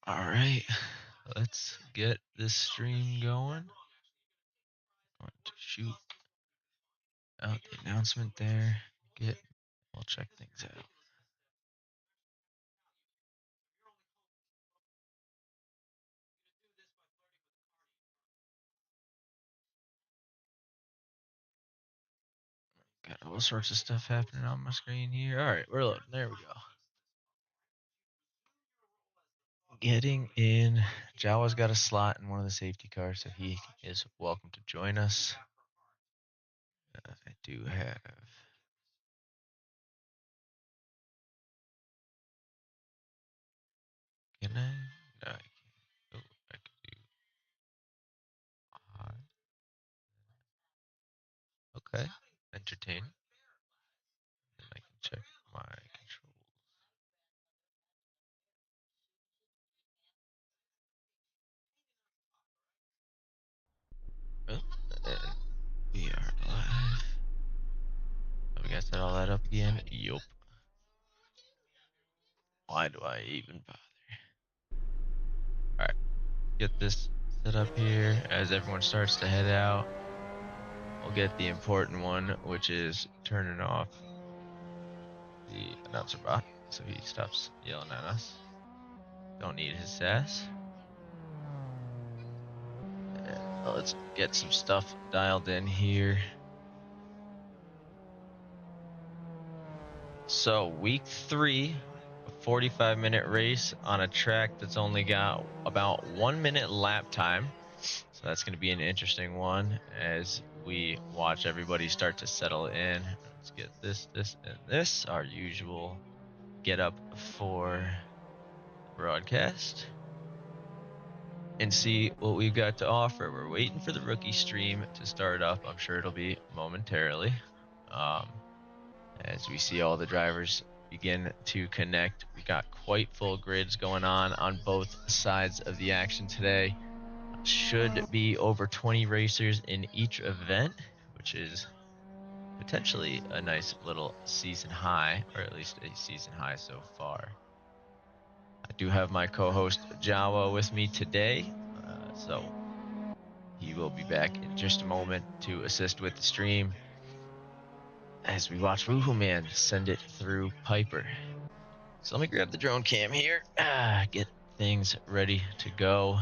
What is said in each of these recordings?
All right, let's get this stream going. I'm going to shoot out the announcement there. We'll check things out. Got all sorts of stuff happening on my screen here. All right, we're loading. There we go. Getting in. Jawa's got a slot in one of the safety cars, so he is welcome to join us. I do have. Can I? No, I can't. Oh, I can do. Okay. Entertain. And I can check my controls. Oh, and we are live. Have we got set all that up again? Yup. Why do I even bother? Alright, get this set up here as everyone starts to head out. We'll get the important one, which is turning off the announcer bot so he stops yelling at us. Don't need his sass. And let's get some stuff dialed in here. So, week 3, a 45-minute race on a track that's only got about 1 minute lap time. So that's going to be an interesting one as we watch everybody start to settle in. Let's get this, and this, our usual get up for the broadcast, and see what we've got to offer. We're waiting for the rookie stream to start up. I'm sure it'll be momentarily. As we see all the drivers begin to connect, we got quite full grids going on both sides of the action today. Should be over 20 racers in each event, which is potentially a nice little season high, or at least a season high so far. I do have my co-host Jawa with me today, so he will be back in just a moment to assist with the stream as we watch Woohoo Man send it through Piper. So let me grab the drone cam here, get things ready to go,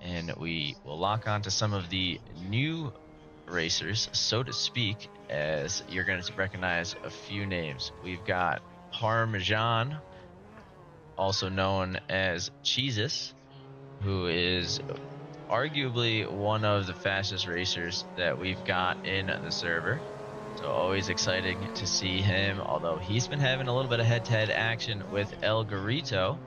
and we will lock onto some of the new racers, so to speak, as you're going to recognize a few names. We've got Parmesan, also known as Cheezus, who is arguably one of the fastest racers that we've got in the server. So always exciting to see him, although he's been having a little bit of head-to-head action with El Garito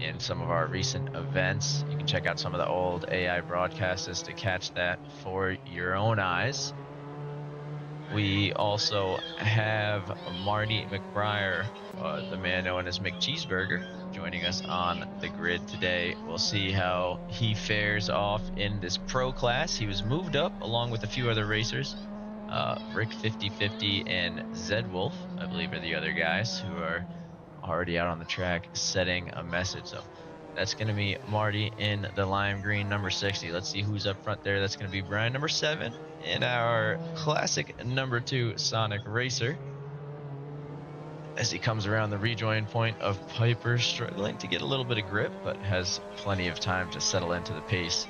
in some of our recent events. You can check out some of the old AI broadcasts to catch that for your own eyes. We also have Marty McBriar, the man known as McCheeseburger, joining us on the grid today. We'll see how he fares off in this pro class. He was moved up along with a few other racers. Rick 5050 and Zed Wolf, I believe, are the other guys who are already out on the track setting a message. So that's going to be Marty in the lime green number 60. Let's see who's up front there. That's going to be Brian number 7 and our classic number 2 Sonic Racer. As he comes around the rejoin point of Piper, struggling to get a little bit of grip, but has plenty of time to settle into the pace.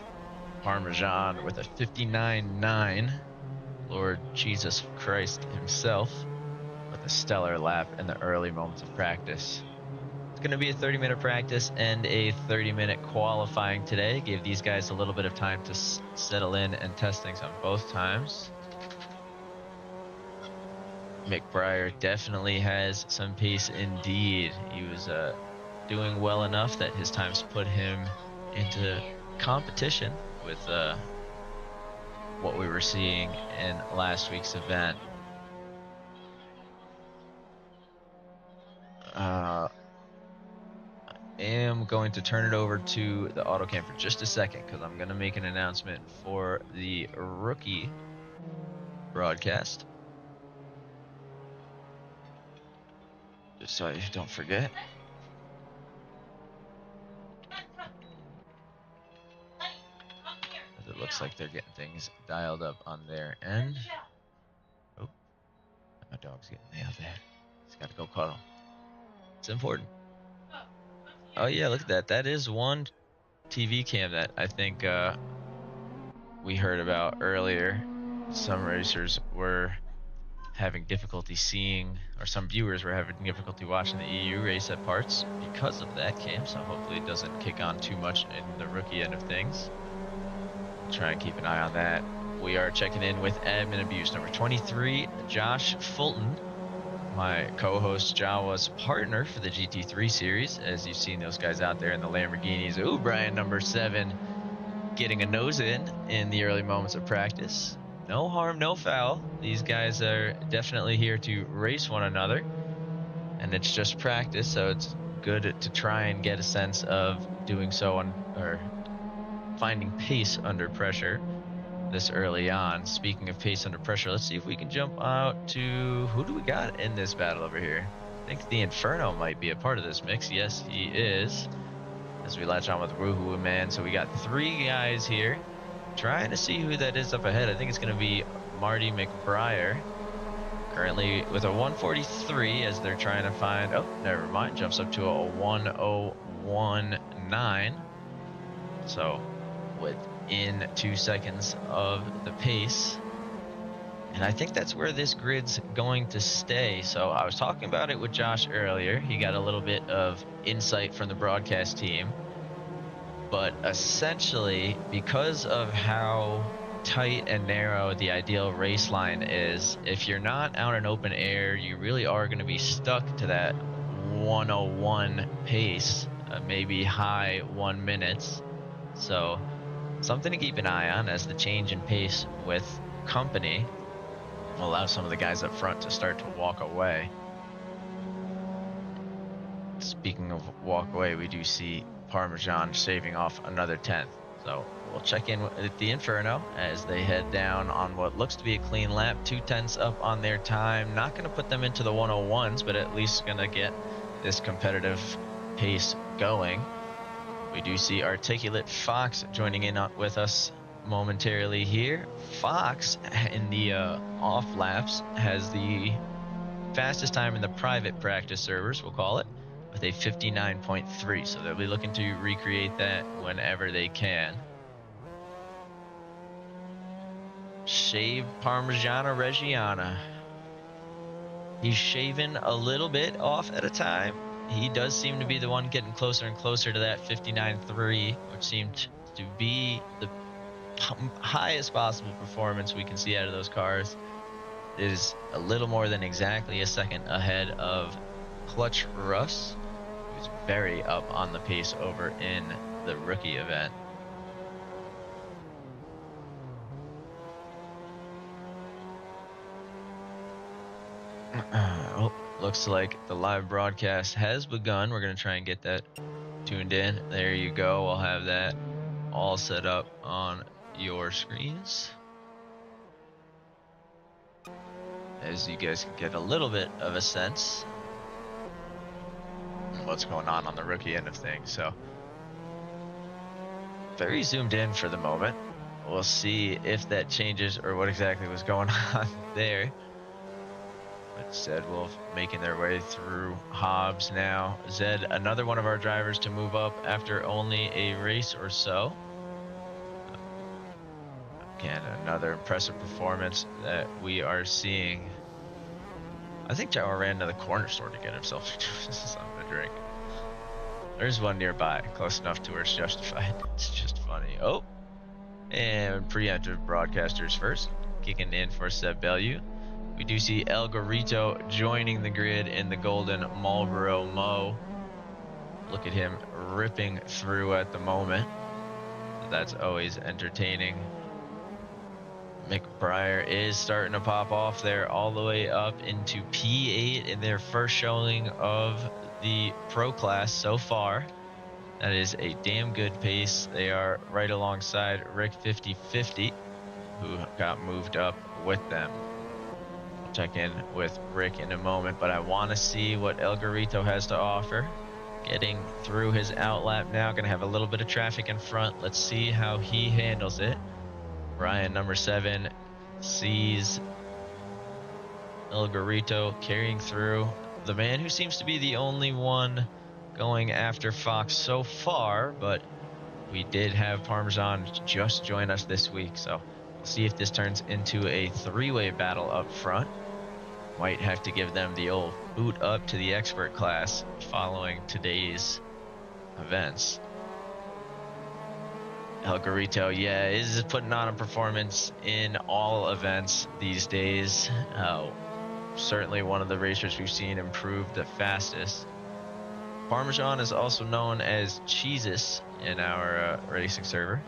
Parmesan with a 59.9. Lord Jesus Christ himself with a stellar lap in the early moments of practice. It's going to be a 30-minute practice and a 30-minute qualifying today. Gave these guys a little bit of time to settle in and test things on both times. McBriar definitely has some pace indeed. He was doing well enough that his times put him into competition with what we were seeing in last week's event. Am going to turn it over to the autocam for just a second because I'm going to make an announcement for the rookie broadcast. Just so I don't forget. looks like they're getting things dialed up on their end. Oh, my dog's getting me out there. He's got to go cuddle. It's important. Oh yeah, look at that. That is one TV cam that I think we heard about earlier. Some racers were having difficulty seeing, or some viewers were having difficulty watching the EU race at parts because of that cam, so hopefully it doesn't kick on too much in the rookie end of things. We'll try and keep an eye on that. We are checking in with admin abuse number 23, Josh Fulton, my co-host Jawa's partner for the GT3 series. As you've seen those guys out there in the Lamborghinis. Ooh, Brian number 7 getting a nose in the early moments of practice. No harm, no foul. These guys are definitely here to race one another, and it's just practice, so it's good to try and get a sense of doing so or finding pace under pressure this early on. Speaking of pace under pressure, let's see if we can jump out to who do we got in this battle over here. I think the Inferno might be a part of this mix. Yes, he is. As we latch on with Woohoo Man, so we got 3 guys here. Trying to see who that is up ahead. I think it's going to be Marty McBriar. Currently with a 143 as they're trying to find... Oh, never mind. Jumps up to a 1019. So within 2 seconds of the pace. And I think that's where this grid's going to stay. So I was talking about it with Josh earlier. He got a little bit of insight from the broadcast team. But essentially, because of how tight and narrow the ideal race line is, if you're not out in open air, you really are going to be stuck to that 101 pace, maybe high 1 minutes. So something to keep an eye on, as the change in pace with company will allow some of the guys up front to start to walk away. Speaking of walk away, we do see Parmesan shaving off another 10th. So we'll check in with the Inferno as they head down on what looks to be a clean lap. 2/10 up on their time. Not going to put them into the 101s, but at least going to get this competitive pace going. We do see Articulate Fox joining in with us momentarily here. Fox, in the off laps, has the fastest time in the private practice servers, we'll call it, with a 59.3, so they'll be looking to recreate that whenever they can. Shaved Parmigiana Reggiana. He's shaving a little bit off at a time. He does seem to be the one getting closer and closer to that 59.3, which seemed to be the highest possible performance we can see out of those cars. It is a little more than exactly a second ahead of Clutch Russ, who's very up on the pace over in the rookie event. Oh, looks like the live broadcast has begun. We're going to try and get that tuned in. There you go. We'll have that all set up on your screens, as you guys can get a little bit of a sense of what's going on the rookie end of things. So very zoomed in for the moment. We'll see if that changes or what exactly was going on there. But Zed Wolf making their way through Hobbs now. Zed, another one of our drivers to move up after only a race or so. Again, another impressive performance that we are seeing. I think Jawa ran to the corner store to get himself something to drink. There's one nearby, close enough to where it's justified. It's just funny. Oh, and preemptive broadcasters first, kicking in for Seb Bellew. We do see El Gorrito joining the grid in the golden Marlboro Mo. Look at him ripping through at the moment. That's always entertaining. McBriar is starting to pop off there, all the way up into P8 in their first showing of the pro class so far. That is a damn good pace. They are right alongside Rick 5050, who got moved up with them. I'll check in with Rick in a moment, but I want to see what El Gorrito has to offer. Getting through his outlap now, going to have a little bit of traffic in front. Let's see how he handles it. Ryan, number 7, sees El Garito carrying through. The man who seems to be the only one going after Fox so far, but we did have Parmesan just join us this week, so we'll see if this turns into a three-way battle up front. Might have to give them the old boot up to the expert class following today's events. El Garito, yeah, is putting on a performance in all events these days. Certainly one of the racers we've seen improve the fastest. Parmesan is also known as Cheezus in our racing server.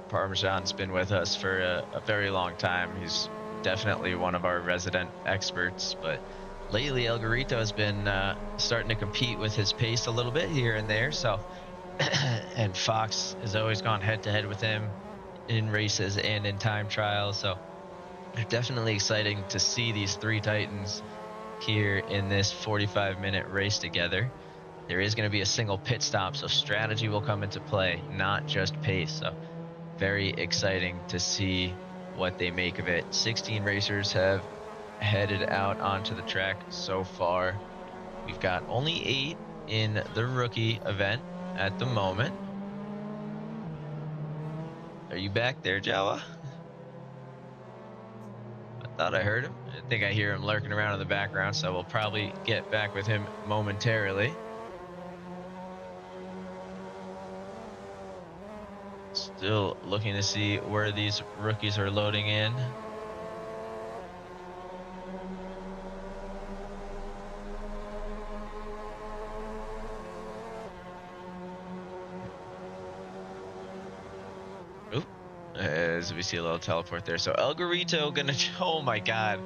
Parmesan's been with us for a very long time. He's definitely one of our resident experts, but lately El Garito has been starting to compete with his pace a little bit here and there. So, and Fox has always gone head-to-head with him in races and in time trials. So, definitely exciting to see these three Titans here in this 45-minute race together. There is going to be a single pit stop, so strategy will come into play, not just pace. So very exciting to see what they make of it. 16 racers have headed out onto the track so far. We've got only 8 in the rookie event at the moment. Are you back there, Jawa? I thought I heard him. I think I hear him lurking around in the background, so we'll probably get back with him momentarily. Still looking to see where these rookies are loading in. Oop. As we see a little teleport there. So El Garito gonna, oh my God.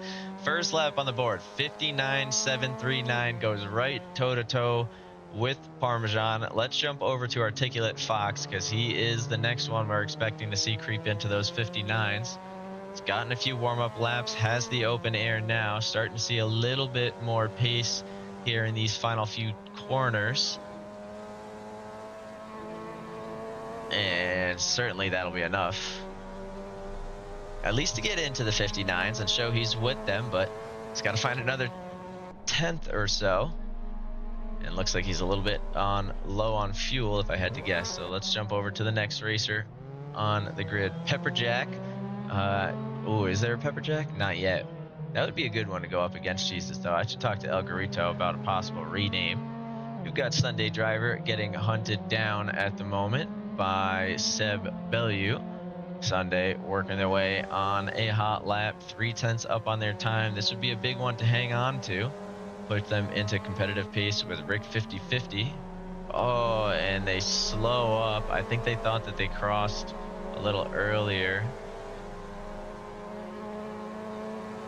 First lap on the board, 59.739, goes right toe-to-toe with Parmesan. Let's jump over to Articulate Fox, because he is the next one we're expecting to see creep into those 59s. He's gotten a few warm-up laps, has the open air now, starting to see a little bit more pace here in these final few corners. And certainly that'll be enough, at least to get into the 59s and show he's with them, but he's got to find another 10th or so. And looks like he's a little bit low on fuel, if I had to guess. So let's jump over to the next racer on the grid. Pepperjack. Oh, is there a Pepperjack? Not yet. That would be a good one to go up against Jesus, though. I should talk to El Garito about a possible rename. We've got Sunday Driver getting hunted down at the moment by Seb Bellew. Sunday working their way on a hot lap, 3/10 up on their time. This would be a big one to hang on to, put them into competitive pace with Rick 50/50. Oh, and they slow up. I think they thought that they crossed a little earlier,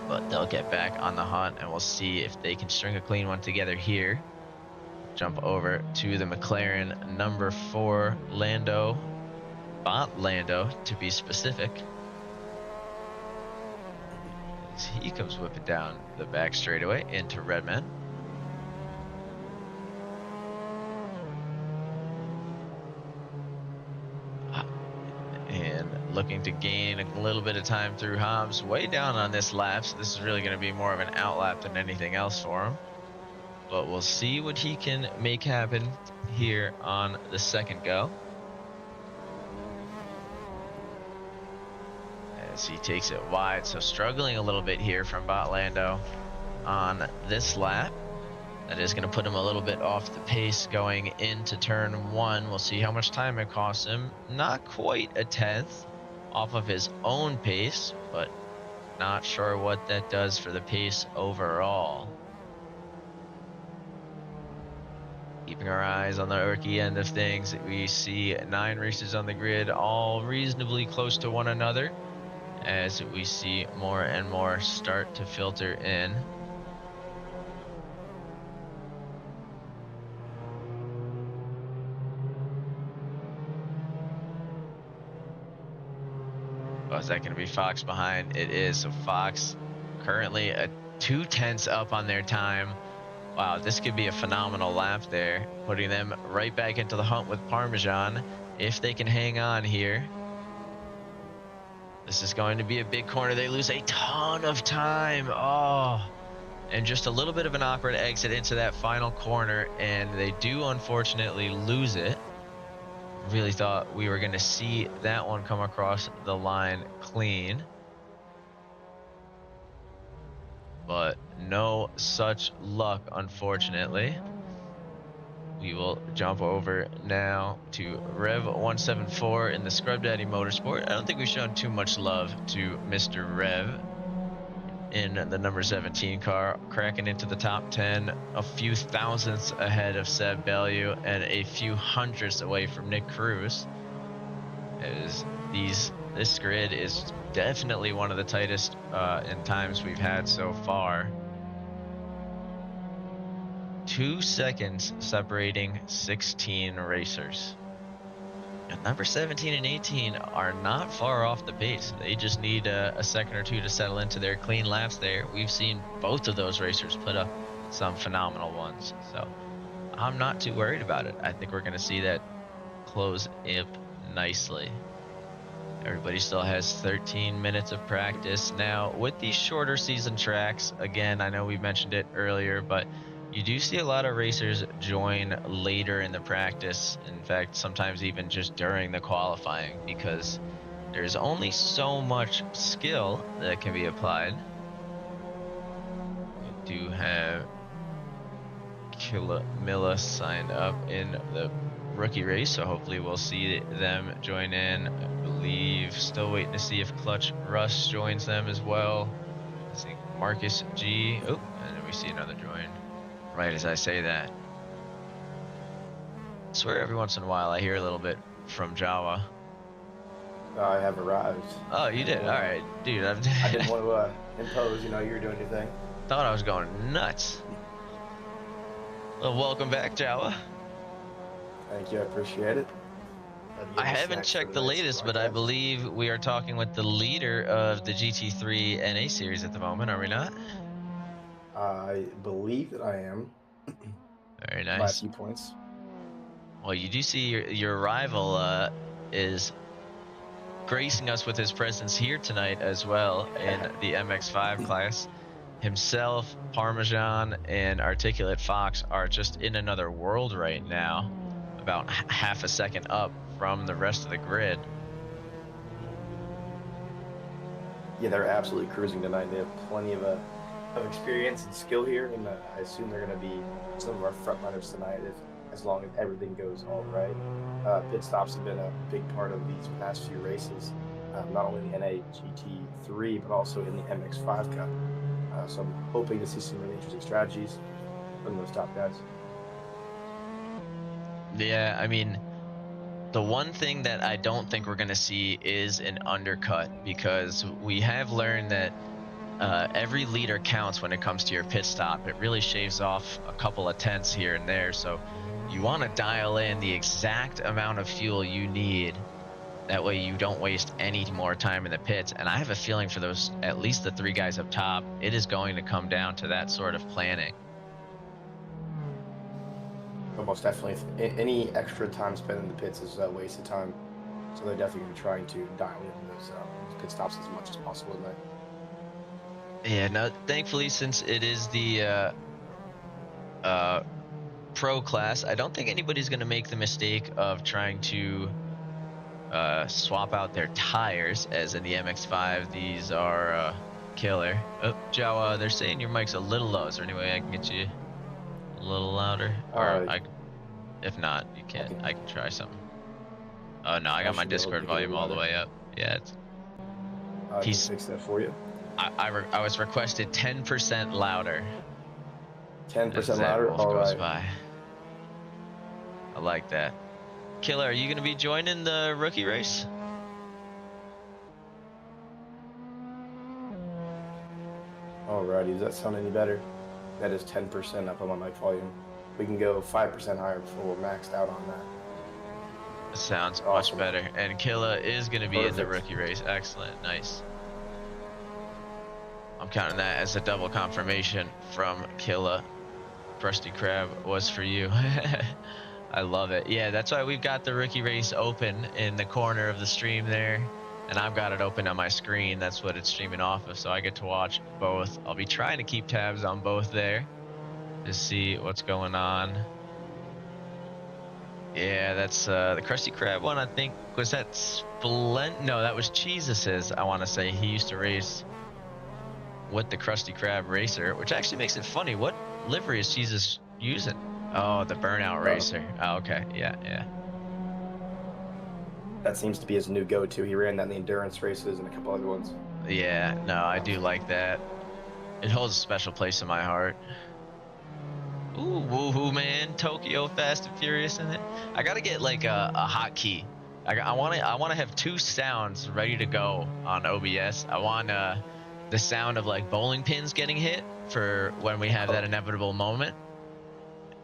but they'll get back on the hunt, and we'll see if they can string a clean one together here. Jump over to the McLaren number 4, Lando. Bot Lando, to be specific. As he comes whipping down the back straightaway into Redman. And looking to gain a little bit of time through Hobbs. Way down on this lap, so this is really going to be more of an outlap than anything else for him. But we'll see what he can make happen here on the second go. As he takes it wide, so struggling a little bit here from Bot Lando on this lap. That is going to put him a little bit off the pace going into turn 1. We'll see how much time it costs him. Not quite a 10th off of his own pace, but not sure what that does for the pace overall. Keeping our eyes on the rookie end of things, we see 9 races on the grid, all reasonably close to one another, as we see more and more start to filter in. Oh, is that going to be Fox behind? It is. So Fox currently 2/10 up on their time. Wow, this could be a phenomenal lap there, putting them right back into the hunt with Parmesan if they can hang on here. This is going to be a big corner. They lose a ton of time. Oh, and just a little bit of an awkward exit into that final corner, and they do unfortunately lose it. Really thought we were going to see that one come across the line clean, but no such luck, unfortunately. We will jump over now to Rev 174 in the Scrub Daddy Motorsport. I don't think we've shown too much love to Mr. Rev in the number 17 car, cracking into the top 10, a few thousandths ahead of Seb Bellew and a few hundredths away from Nick Cruz. As this grid is definitely one of the tightest in times we've had so far. 2 seconds separating 16 racers. And number 17 and 18 are not far off the pace. They just need a second or two to settle into their clean laps there. We've seen both of those racers put up some phenomenal ones. So I'm not too worried about it. I think we're going to see that close up nicely. Everybody still has 13 minutes of practice. Now, with these shorter season tracks, again, I know we mentioned it earlier, but you do see a lot of racers join later in the practice. In fact, sometimes even just during the qualifying, because there's only so much skill that can be applied. We do have Milla signed up in the rookie race, so hopefully we'll see them join in. I believe still waiting to see if Clutch Russ joins them as well. I think Marcus G. Oh, and then we see another join right as I say that. I swear every once in a while I hear a little bit from Java. I have arrived. Oh, you did? All right, dude. I didn't want to impose, you were doing your thing. Thought I was going nuts. Well, welcome back, Java. Thank you, I appreciate it. I haven't checked the latest, but I believe we are talking with the leader of the GT3 NA series at the moment, are we not? I believe that I am. Very nice. By a few points. Well, you do see your rival is gracing us with his presence here tonight as well in the MX5 class. Himself, Parmesan, and Articulate Fox are just in another world right now, about half a second up from the rest of the grid. Yeah, they're absolutely cruising tonight. They have plenty of experience and skill here, and I assume they're going to be some of our frontrunners tonight as long as everything goes all right. Pit stops have been a big part of these past few races, not only in the NA GT3, but also in the MX5 Cup. So I'm hoping to see some really interesting strategies from those top guys. Yeah, I mean, the one thing that I don't think we're going to see is an undercut, because we have learned that every liter counts when it comes to your pit stop. It really shaves off a couple of tenths here and there. So you want to dial in the exact amount of fuel you need. That way you don't waste any more time in the pits. And I have a feeling for those, at least the three guys up top, it is going to come down to that sort of planning. Almost definitely. Any extra time spent in the pits is a waste of time. So they're definitely going to be trying to dial in those pit stops as much as possible tonight. Yeah, no, thankfully, since it is the pro class, I don't think anybody's going to make the mistake of trying to swap out their tires, as in the MX5. These are killer. Oh, Joe, they're saying your mic's a little low. Is there any way I can get you a little louder? Or if not, you can't. I can try something. Oh no, I got my Discord volume all the way up. Yeah, it's. I can fix that for you. I was requested 10% louder. 10% louder? All right. By. I like that. Killer, are you going to be joining the rookie race? Alrighty, does that sound any better? That is 10% up on my mic volume. We can go 5% higher before we're maxed out on that. Sounds awesome. Much better. And Killa is going to be in the rookie race. Excellent. Nice. I'm counting that as a double confirmation from Killa. Krusty Krab was for you. I love it. Yeah, that's why we've got the rookie race open in the corner of the stream there. and I've got it open on my screen. That's what it's streaming off of, so I get to watch both. I'll be trying to keep tabs on both there to see what's going on. Yeah, that's the Krusty Krab one. I think was that Splend. No, that was Cheezus's. I want to say he used to race with the Krusty Krab racer, which actually makes it funny. What livery is Jesus using? Oh, the Burnout Racer. Oh, okay, yeah. That seems to be his new go-to. He ran that in the endurance races and a couple other ones. Yeah, no, I do like that. It holds a special place in my heart. Ooh, woohoo, man! Tokyo Fast and Furious in it. I gotta get like a hotkey. I want to have 2 sounds ready to go on OBS. I want the sound of like bowling pins getting hit for when we have that inevitable moment,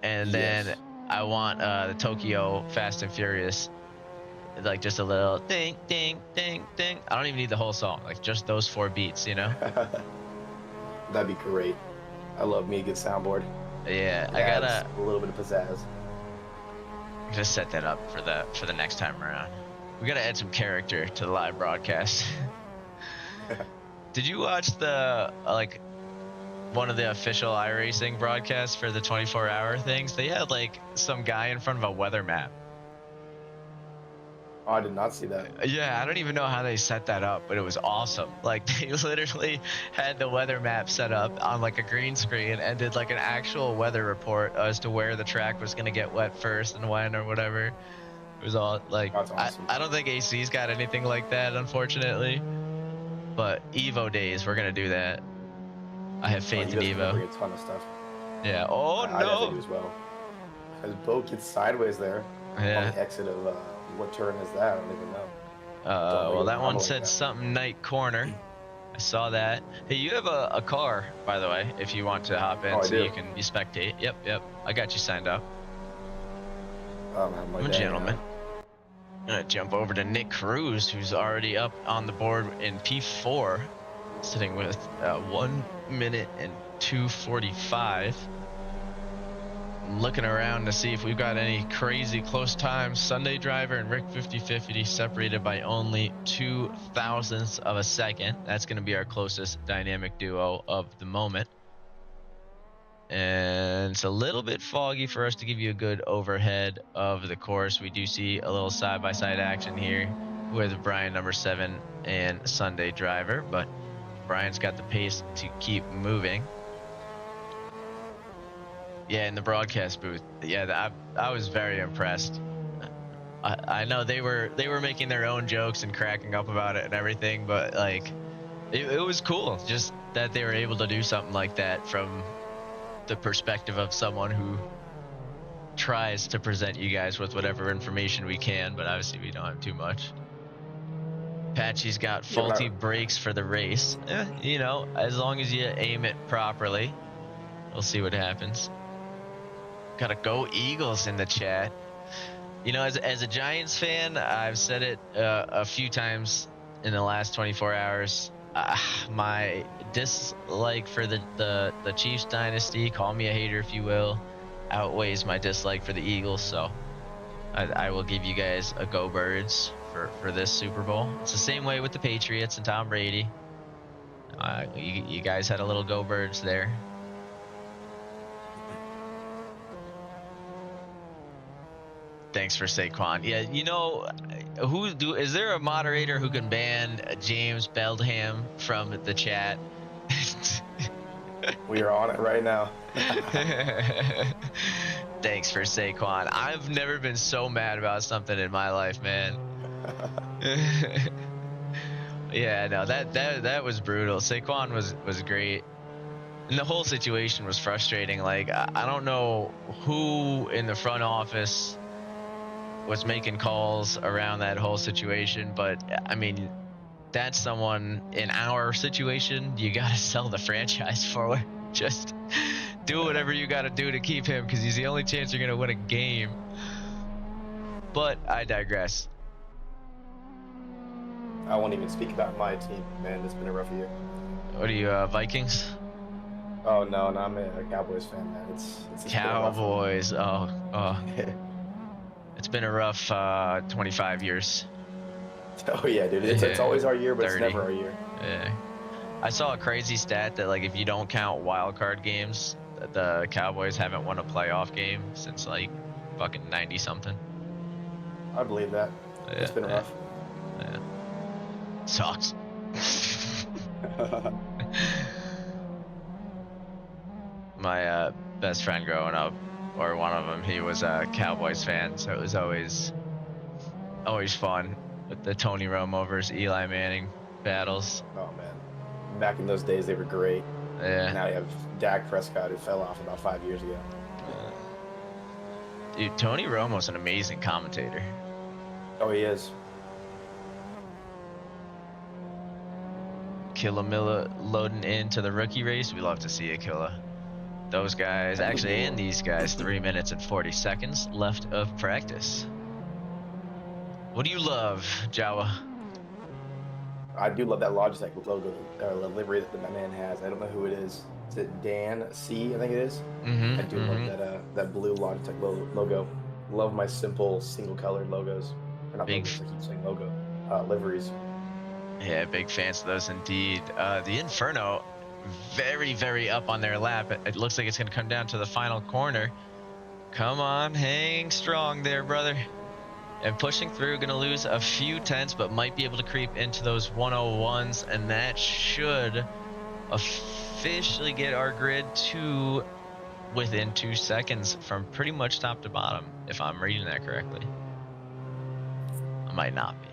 and then I want the Tokyo Fast and Furious, like just a little ding, ding, ding, ding. I don't even need the whole song, like just those 4 beats, you know? That'd be great. I love me a good soundboard. Yeah, I gotta a little bit of pizzazz. Just set that up for the next time around. We gotta add some character to the live broadcast. Did you watch the like one of the official iRacing broadcasts for the 24-hour things? They had like some guy in front of a weather map. Oh, I did not see that. Yeah, I don't even know how they set that up, but it was awesome. Like they literally had the weather map set up on like a green screen and did like an actual weather report as to where the track was gonna get wet first and when or whatever. It was all like, that's awesome. I don't think AC's got anything like that, unfortunately. But Evo days, we're gonna do that. I have faith in Evo. Bring a ton of stuff. Yeah. Oh I no. do as well. His boat gets sideways there. Yeah. On the exit of what turn is that? I don't even know. Well, that one said something night corner. I saw that. Hey, you have a car, by the way, if you want to hop in, so you can spectate. Yep. I got you signed up. I'm a gentleman. I'm gonna jump over to Nick Cruz, who's already up on the board in P4, sitting with 1 minute and 2:45. Looking around to see if we've got any crazy close times. Sunday Driver and Rick 5050 separated by only 0.02 of a second. That's going to be our closest dynamic duo of the moment. And it's a little bit foggy for us to give you a good overhead of the course. We do see a little side-by-side action here with Brian number 7 and Sunday Driver, but Brian's got the pace to keep moving. Yeah, in the broadcast booth. Yeah, I was very impressed. I know they were making their own jokes and cracking up about it and everything, but like it was cool just that they were able to do something like that from the perspective of someone who tries to present you guys with whatever information we can, but obviously we don't have too much. Patchy's got faulty brakes for the race. You know, as long as you aim it properly, we'll see what happens. Gotta go Eagles in the chat. You know, as a Giants fan, I've said it a few times in the last 24 hours. My dislike for the Chiefs dynasty, call me a hater if you will, outweighs my dislike for the Eagles. So I will give you guys a go Birds for this Super Bowl. It's the same way with the Patriots and Tom Brady. You guys had a little go Birds there. Thanks for Saquon. Yeah, you know, is there a moderator who can ban James Beldham from the chat? We are on it right now. Thanks for Saquon. I've never been so mad about something in my life, man. Yeah, no, that was brutal. Saquon was great. And the whole situation was frustrating. Like, I don't know who in the front office was making calls around that whole situation, but I mean, that's someone in our situation you gotta sell the franchise for. Just do whatever you gotta do to keep him, because he's the only chance you're gonna win a game. But I digress. I won't even speak about my team, man. It's been a rough year. What are you, Vikings? Oh no, I'm a Cowboys fan, man. It's Cowboys. Oh. It's been a rough 25 years. Oh yeah, dude. It's Yeah, always our year, but it's 30. never our year. Yeah. I saw a crazy stat that like if you don't count wild card games, the Cowboys haven't won a playoff game since like fucking 90 something. I believe that. It's Yeah, been yeah, rough. yeah. Sucks. My best friend growing up, or one of them, he was a Cowboys fan, so it was always fun with the Tony Romo versus Eli Manning battles. Oh man, back in those days they were great. And Yeah. now you have Dak Prescott who fell off about 5 years ago. Dude, Tony Romo's an amazing commentator. Oh, he is. Killamilla loading into the rookie race. We love to see it, Killa. Those guys, That's a actually, good and one. these guys, 3 minutes and 40 seconds left of practice. What do you love, Jawa? I do love that Logitech logo, livery that my man has. I don't know who it is. Is it Dan C? I think it is. I do love that blue Logitech logo. Love my simple single colored logos. Or not logos. I keep saying logo. Liveries. Yeah, big fans of those indeed. The Inferno, very, very up on their lap. It looks like it's going to come down to the final corner. Come on, hang strong there, brother. And pushing through, going to lose a few tenths, but might be able to creep into those 101s, and that should officially get our grid to within 2 seconds from pretty much top to bottom, if I'm reading that correctly. I might not be.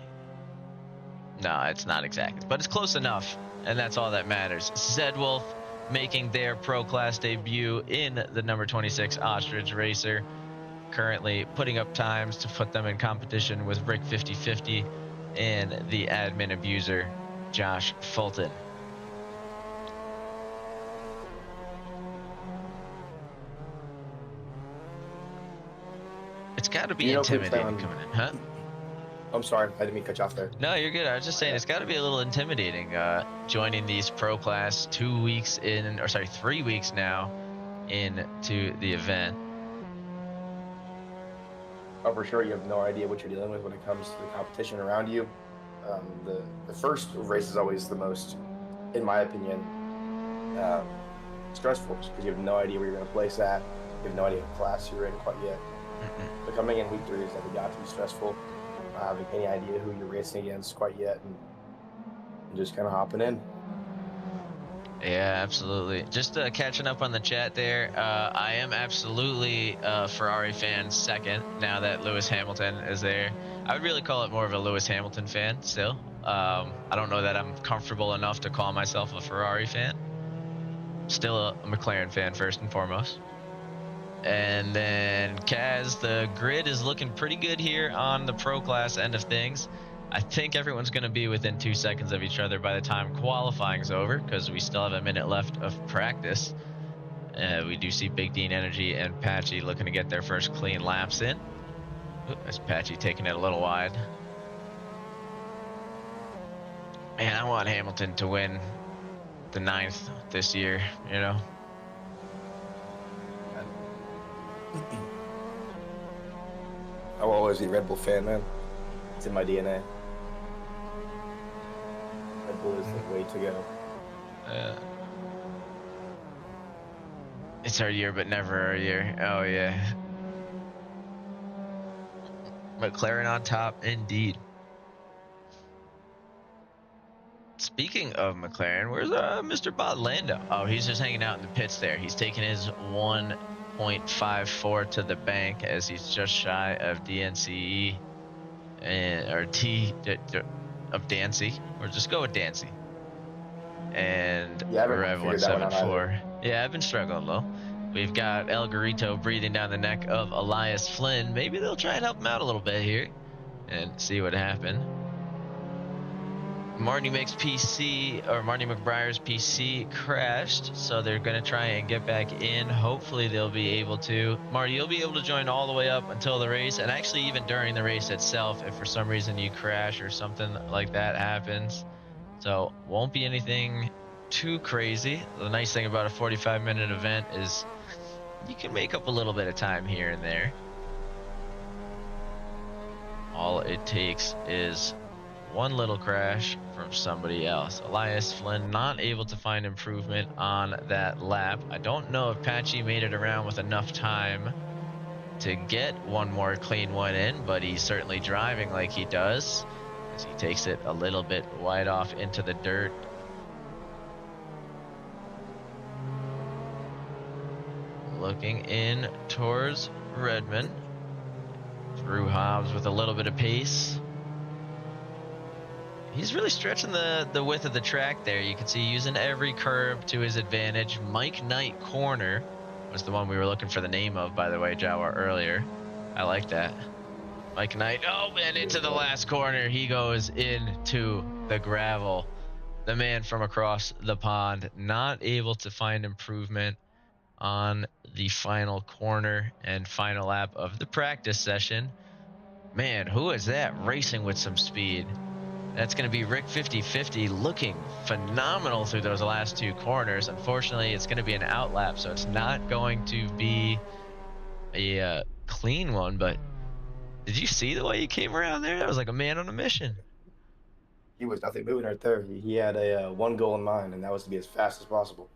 No, it's not exactly, but it's close enough, and that's all that matters. Zedwolf making their pro class debut in the number 26 Ostrich Racer, currently putting up times to put them in competition with Rick 5050 and the admin abuser Josh Fulton. It's got to be intimidating coming in, huh? I'm sorry, I didn't mean to cut you off there. No, you're good. I was just saying it's got to be a little intimidating joining these pro class 2 weeks in, or sorry, 3 weeks now into the event. Oh, for sure, you have no idea what you're dealing with when it comes to the competition around you. The first race is always the most, in my opinion, stressful because you have no idea where you're going to place at. You have no idea what class you're in quite yet. But coming in week 3 is never got to be stressful. Not having any idea who you're racing against quite yet, and just kind of hopping in. Yeah, absolutely. Just catching up on the chat there. I am absolutely a Ferrari fan second now that Lewis Hamilton is there. I would really call it more of a Lewis Hamilton fan still. I don't know that I'm comfortable enough to call myself a Ferrari fan. Still a McLaren fan first and foremost. And then Kaz, the grid is looking pretty good here on the pro class end of things. I think everyone's going to be within 2 seconds of each other by the time qualifying's over, because we still have a minute left of practice. We do see Big Dean Energy and Patchy looking to get their first clean laps in. That's Patchy taking it a little wide. Man, I want Hamilton to win the 9th this year, you know? I will always be a Red Bull fan, man. It's in my DNA. Red Bull is the way to go. It's our year, but never our year. Oh, yeah. McLaren on top, indeed. Speaking of McLaren, where's Mr. Bob Lando? Oh, he's just hanging out in the pits there. He's taking his 1.54 to the bank as he's just shy of DNCE or T of Dancy, or just go with Dancy. And Rev 174. Yeah, I've been struggling low. We've got El Garito breathing down the neck of Elias Flynn. Maybe they'll try and help him out a little bit here and see what happened. Marty McBriar's PC crashed, so they're going to try and get back in. Hopefully they'll be able to. Marty, you'll be able to join all the way up until the race, and actually even during the race itself if for some reason you crash or something like that happens. So won't be anything too crazy. The nice thing about a 45-minute event is you can make up a little bit of time here and there. All it takes is one little crash from somebody else. Elias Flynn not able to find improvement on that lap. I don't know if Patchy made it around with enough time to get one more clean one in, but he's certainly driving like he does as he takes it a little bit wide off into the dirt. Looking in towards Redmond. Through Hobbs with a little bit of pace. He's really stretching the width of the track there. You can see using every curb to his advantage. Mike Knight Corner was the one we were looking for the name of, by the way, Jawa, earlier. I like that. Mike Knight, oh, man, into the last corner. He goes into the gravel. The man from across the pond, not able to find improvement on the final corner and final lap of the practice session. Man, who is that racing with some speed? That's going to be Rick 5050 looking phenomenal through those last two corners. Unfortunately, it's going to be an outlap, so it's not going to be a clean one. But did you see the way he came around there? That was like a man on a mission. He was nothing moving right there. He had a one goal in mind, and that was to be as fast as possible.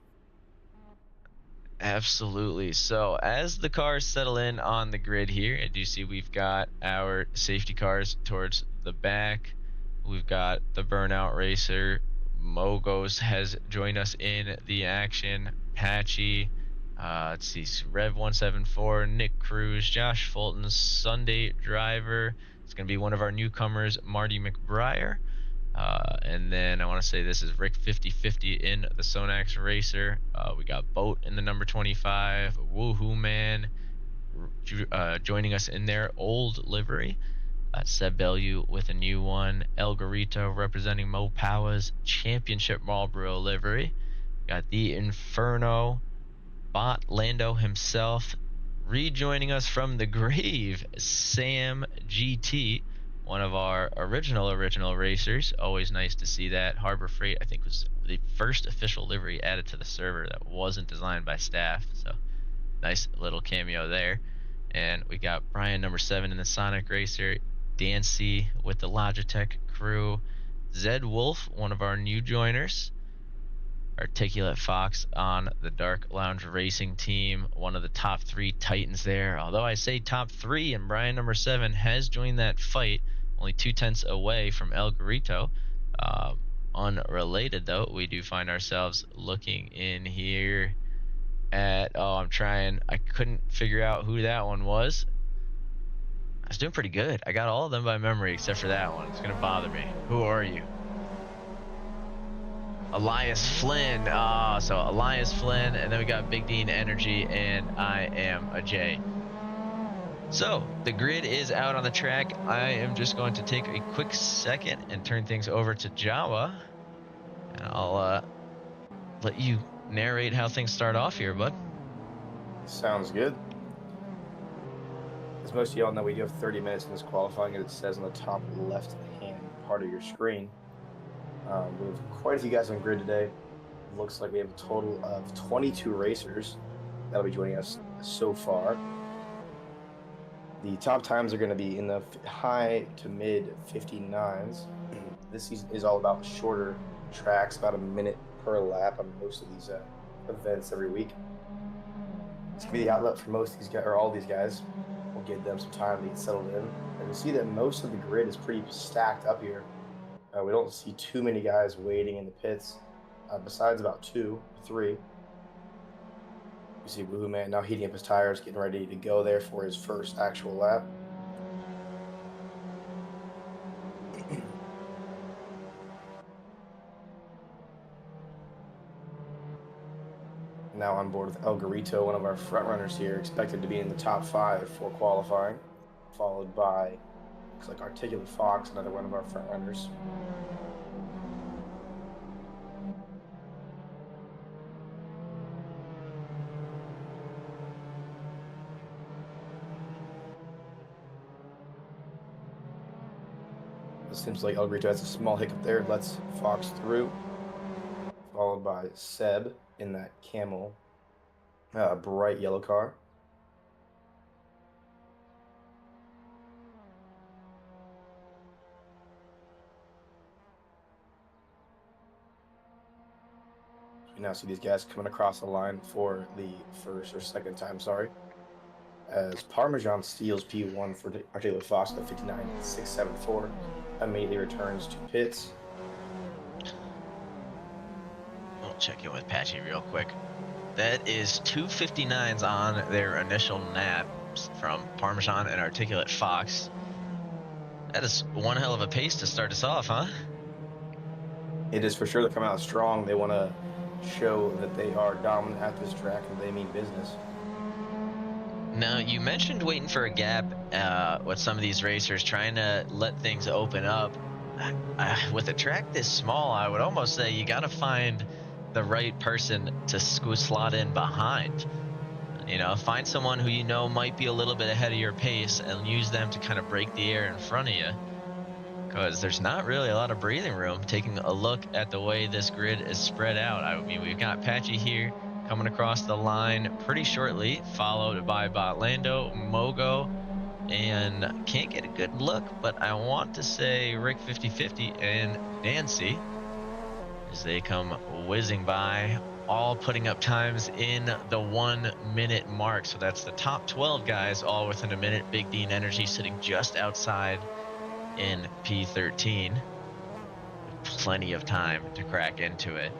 Absolutely. So as the cars settle in on the grid here, I do see we've got our safety cars towards the back. We've got the Burnout Racer. Mogos has joined us in the action. Patchy. Let's see. Rev 174, Nick Cruz, Josh Fulton, Sunday Driver. It's going to be one of our newcomers, Marty McBriar. And then I want to say this is Rick 5050 in the Sonax Racer. We got Boat in the number 25. Woohoo Man joining us in their old livery. Seb Bellew with a new one. El Garito representing Mo Powers Championship Marlboro livery. Got the Inferno. Bot Lando himself rejoining us from the grave. Sam GT, one of our original racers. Always nice to see that. Harbor Freight, I think, was the first official livery added to the server that wasn't designed by staff. So nice little cameo there. And we got Brian number 7 in the Sonic Racer. Dancy with the Logitech crew. Zed Wolf, one of our new joiners. Articulate Fox on the Dark Lounge Racing team, one of the top 3 Titans there. Although I say top 3, and Brian number 7 has joined that fight, only 2/10 away from El Garito. Unrelated though, we do find ourselves looking in here at, I couldn't figure out who that one was. I was doing pretty good. I got all of them by memory except for that one. It's going to bother me. Who are you? Elias Flynn. So Elias Flynn, and then we got Big Dean Energy, and I am a J. So the grid is out on the track. I am just going to take a quick second and turn things over to Jawa, and I'll let you narrate how things start off here, bud. Sounds good. As most of y'all know, we do have 30 minutes in this qualifying, as it says on the top left-hand part of your screen. We have quite a few guys on grid today. It looks like we have a total of 22 racers that'll be joining us so far. The top times are going to be in the high to mid 59s. This season is all about shorter tracks, about a minute per lap on most of these events every week. It's going to be the outlet for most of these guys, or all these guys. We'll give them some time to get settled in. And you'll see that most of the grid is pretty stacked up here. We don't see too many guys waiting in the pits, besides about 2 or 3. You see Woohoo Man now heating up his tires, getting ready to go there for his first actual lap. Now on board with El Garito, one of our front runners here, expected to be in the top 5 for qualifying, followed by, looks like Articulate Fox, another one of our front runners. It seems like El Garito has a small hiccup there. Let's Fox through, followed by Seb in that camel, bright yellow car. You now see these guys coming across the line for the first or second time, sorry, as Parmesan steals P1 for Arturo Fox at 59.674, immediately returns to pits. We'll check in with Patchy real quick. That is 2:59s on their initial naps from Parmesan and Articulate Fox. That is one hell of a pace to start us off, huh? It is for sure they're coming out strong. They want to show that they are dominant at this track and they mean business. Now, you mentioned waiting for a gap with some of these racers, trying to let things open up. With a track this small, I would almost say you got to find the right person to slot in behind. You know, find someone who you know might be a little bit ahead of your pace and use them to kind of break the air in front of you. Because there's not really a lot of breathing room. Taking a look at the way this grid is spread out, I mean, we've got Patchy here coming across the line pretty shortly, followed by Botlando, Mogo, and can't get a good look, but I want to say Rick 5050 and Dancy as they come whizzing by, all putting up times in the 1 minute mark. So that's the top 12 guys all within a minute. Big Dean Energy sitting just outside in P13. Plenty of time to crack into it.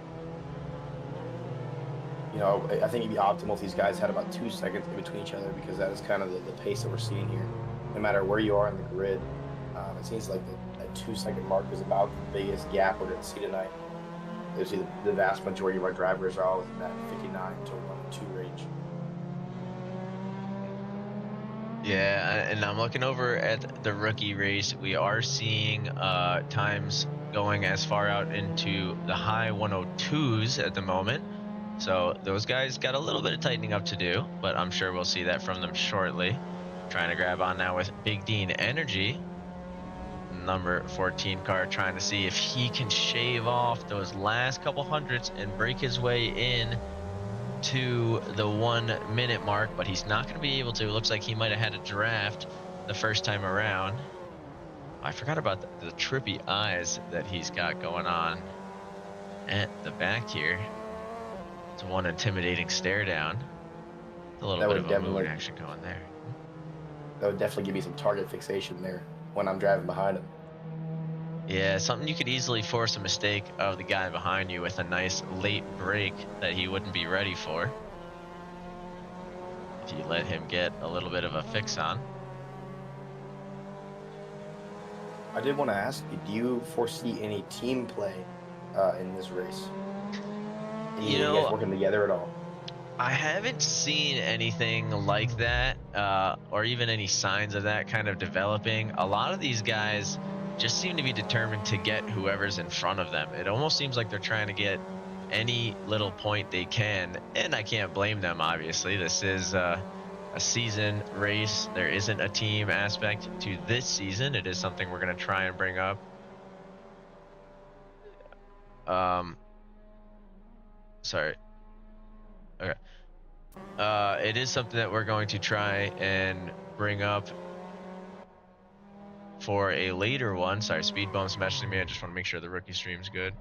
You know, I think it'd be optimal if these guys had about 2 seconds in between each other because that is kind of the pace that we're seeing here. No matter where you are in the grid, it seems like that 2 second mark is about the biggest gap we're going to see tonight. Obviously, the vast majority of our drivers are all in that 59 to 1-2 range. Yeah, and I'm looking over at the rookie race. We are seeing times going as far out into the high 102s at the moment. So those guys got a little bit of tightening up to do, but I'm sure we'll see that from them shortly. Trying to grab on now with Big Dean Energy. Number 14 car trying to see if he can shave off those last couple hundreds and break his way in to the 1 minute mark, but he's not going to be able to. It looks like he might have had a draft the first time around. I forgot about the trippy eyes that he's got going on at the back here. It's one intimidating stare down. A little bit of a mood action going there. That would definitely give me some target fixation there when I'm driving behind him. Yeah, something you could easily force a mistake of the guy behind you with a nice late break that he wouldn't be ready for. If you let him get a little bit of a fix on. I did want to ask you, do you foresee any team play in this race? You guys working together at all? I haven't seen anything like that, or even any signs of that kind of developing. A lot of these guys just seem to be determined to get whoever's in front of them. It almost seems like they're trying to get any little point they can, and I can't blame them, obviously. This is a season race. There isn't a team aspect to this season. It is something we're going to try and bring up. Sorry. Okay. It is something that we're going to try and bring up for a later one. Sorry, Speed Bumps messaging me. I just want to make sure the rookie stream's good.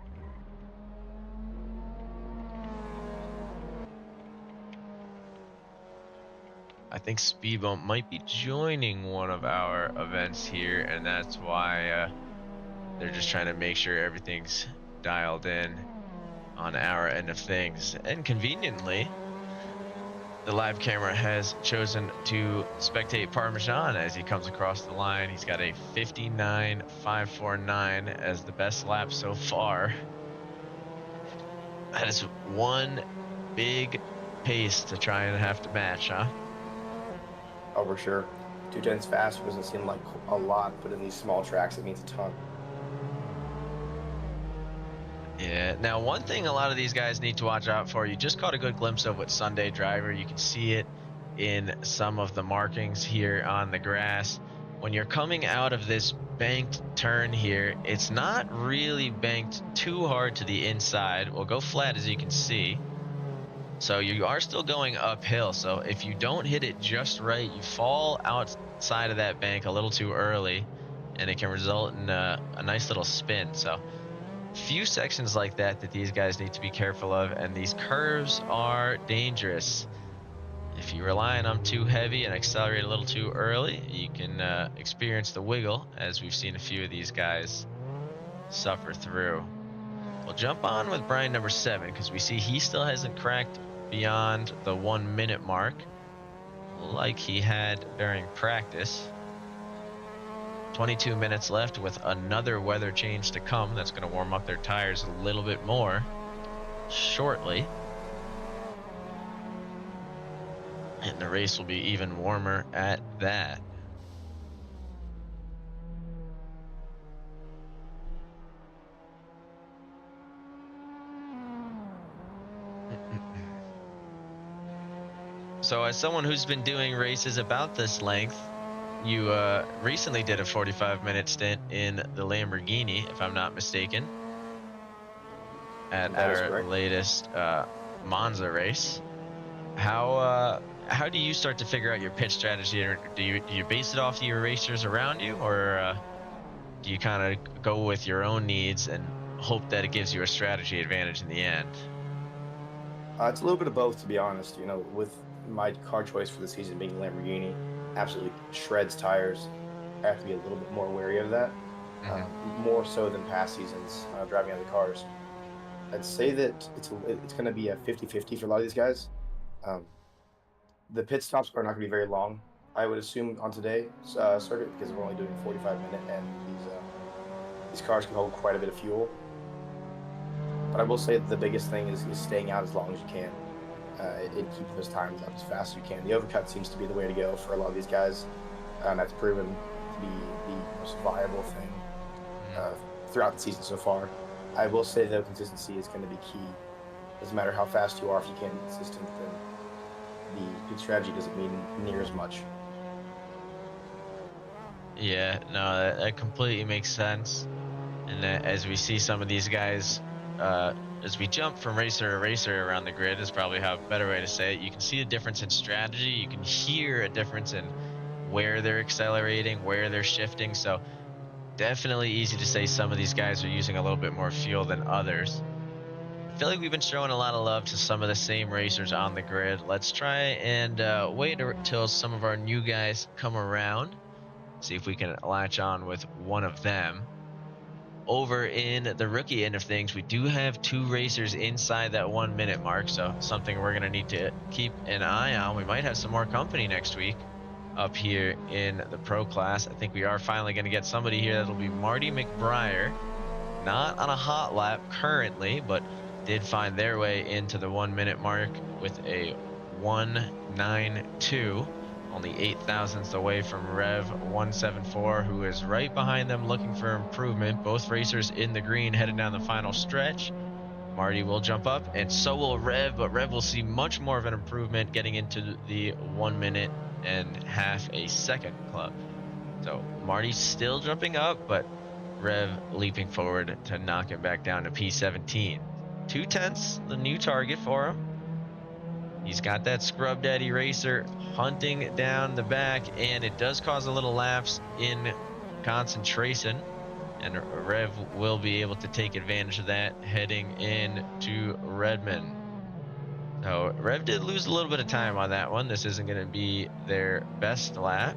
I think Speed Bump might be joining one of our events here, and that's why they're just trying to make sure everything's dialed in on our end of things. And conveniently, the live camera has chosen to spectate Parmesan as he comes across the line. He's got a 59.549 as the best lap so far. That is one big pace to try and have to match, huh? Oh, for sure. 210s fast doesn't seem like a lot, but in these small tracks, it means a ton. Yeah, now one thing a lot of these guys need to watch out for, you just caught a good glimpse of with Sunday Driver. You can see it in some of the markings here on the grass. When you're coming out of this banked turn here, it's not really banked too hard to the inside. We'll go flat, as you can see. So you are still going uphill. So if you don't hit it just right, you fall outside of that bank a little too early, and it can result in a nice little spin. So few sections like that these guys need to be careful of, and these curves are dangerous. If you rely on them too heavy and accelerate a little too early, you can experience the wiggle, as we've seen a few of these guys suffer through. We'll jump on with Brian number 7 because we see he still hasn't cracked beyond the 1 minute mark like he had during practice. 22 minutes left with another weather change to come. That's going to warm up their tires a little bit more shortly. And the race will be even warmer at that. So as someone who's been doing races about this length, you recently did a 45-minute stint in the Lamborghini, if I'm not mistaken, at our latest Monza race. How do you start to figure out your pit strategy? Or do you base it off your racers around you, or do you kind of go with your own needs and hope that it gives you a strategy advantage in the end? It's a little bit of both, to be honest. With my car choice for the season being Lamborghini, absolutely shreds tires. I have to be a little bit more wary of that, more so than past seasons driving other cars. I'd say that it's going to be a 50-50 for a lot of these guys. The pit stops are not going to be very long, I would assume, on today's circuit, because we're only doing a 45-minute, and these cars can hold quite a bit of fuel. But I will say that the biggest thing is staying out as long as you can and keeping those times up as fast as you can. The overcut seems to be the way to go for a lot of these guys, and that's proven to be the most viable thing throughout the season so far. I will say, though, consistency is going to be key. Doesn't matter how fast you are, if you can't be consistent, then the pit strategy doesn't mean near as much. Yeah, no, that completely makes sense. And as we see some of these guys, as we jump from racer to racer around the grid, is probably a better way to say it. You can see a difference in strategy. You can hear a difference in where they're accelerating, where they're shifting. So definitely easy to say some of these guys are using a little bit more fuel than others. I feel like we've been showing a lot of love to some of the same racers on the grid. Let's try and wait until some of our new guys come around. See if we can latch on with one of them. Over in the rookie end of things, we do have 2 racers inside that 1 minute mark, so something we're going to need to keep an eye on. We might have some more company next week up here in the pro class. I think we are finally going to get somebody here. That'll be Marty McBriar. Not on a hot lap currently, but did find their way into the 1 minute mark with a 1:92. Only 8 thousandths away from Rev 174, who is right behind them looking for improvement. Both racers in the green headed down the final stretch. Marty will jump up, and so will Rev, but Rev will see much more of an improvement getting into the 1 minute and half a second club. So Marty's still jumping up, but Rev leaping forward to knock him back down to P17. 2/10, the new target for him. He's got that Scrub Daddy racer hunting down the back, and it does cause a little lapse in concentration, and Rev will be able to take advantage of that heading into Redmond. So Rev did lose a little bit of time on that one. This isn't going to be their best lap.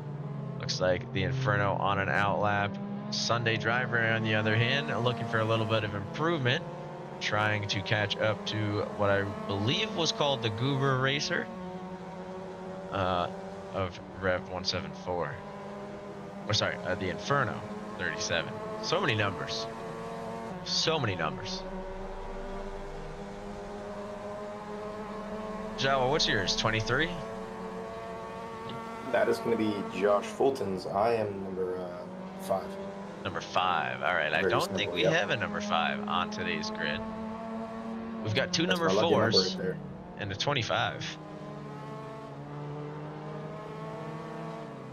Looks like the Inferno on an out lap. Sunday Driver, on the other hand, looking for a little bit of improvement, trying to catch up to what I believe was called the Goober Racer of Rev 174. Or sorry, the Inferno 37. So many numbers. So many numbers. Jawa, what's yours? 23? That is going to be Josh Fulton's. I am number 5. Number 5. All right. I don't think we have a number 5 on today's grid. We've got 2 number 4s right and a 25.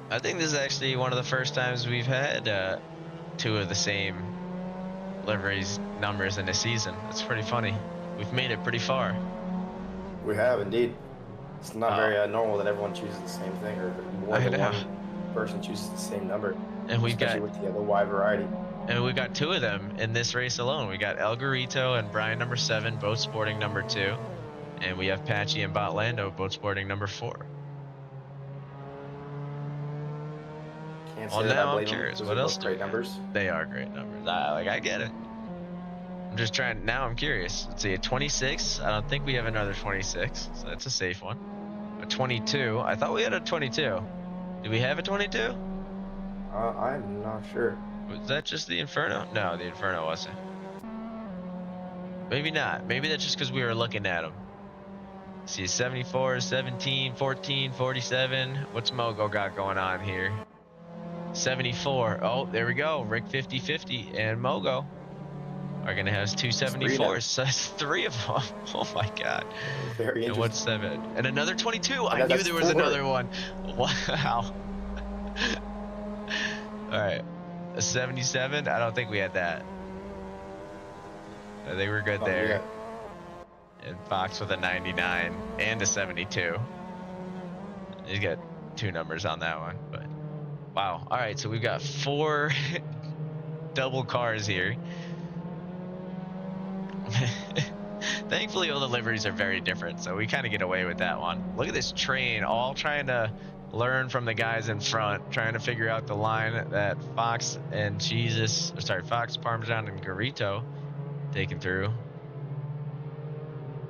I think this is actually one of the first times we've had 2 of the same liveries numbers in a season. That's pretty funny. We've made it pretty far. We have indeed. It's not very normal that everyone chooses the same thing, or more than one person chooses the same number. And we've especially got with the wide variety. And we got two of them in this race alone. We got El Garito and Brian number 7, both sporting number 2. And we have Patchy and Botlando, both sporting number 4. Can't Well, say that I now I'm blame them. curious. Those What are else both do we great got? numbers. They are great numbers. I get it. I'm just trying. Now I'm curious. Let's see. A 26. I don't think we have another 26, so that's a safe one. A 22. I thought we had a 22. Do we have a 22? I'm not sure. Was that just the Inferno? No, the Inferno wasn't. Maybe not. Maybe that's just because we were looking at them. See, 74, 17, 14, 47. What's Mogo got going on here? 74. Oh, there we go. Rick 50-50 and Mogo are going to have two It's three now. 74s. So that's 3 of them. Oh my God. Very And what's interesting. 7? And another 22. And I knew that's there was four. another one. Wow. All right. A 77. I don't think we had that. I think we're good Not there. yet. And Fox with a 99 and a 72. You got 2 numbers on that one, but wow. All right, so we've got 4 double cars here. Thankfully, all the liveries are very different, so we kind of get away with that one. Look at this train, all trying to learn from the guys in front, trying to figure out the line that Fox and Fox, Parmesan, and Garito taking through.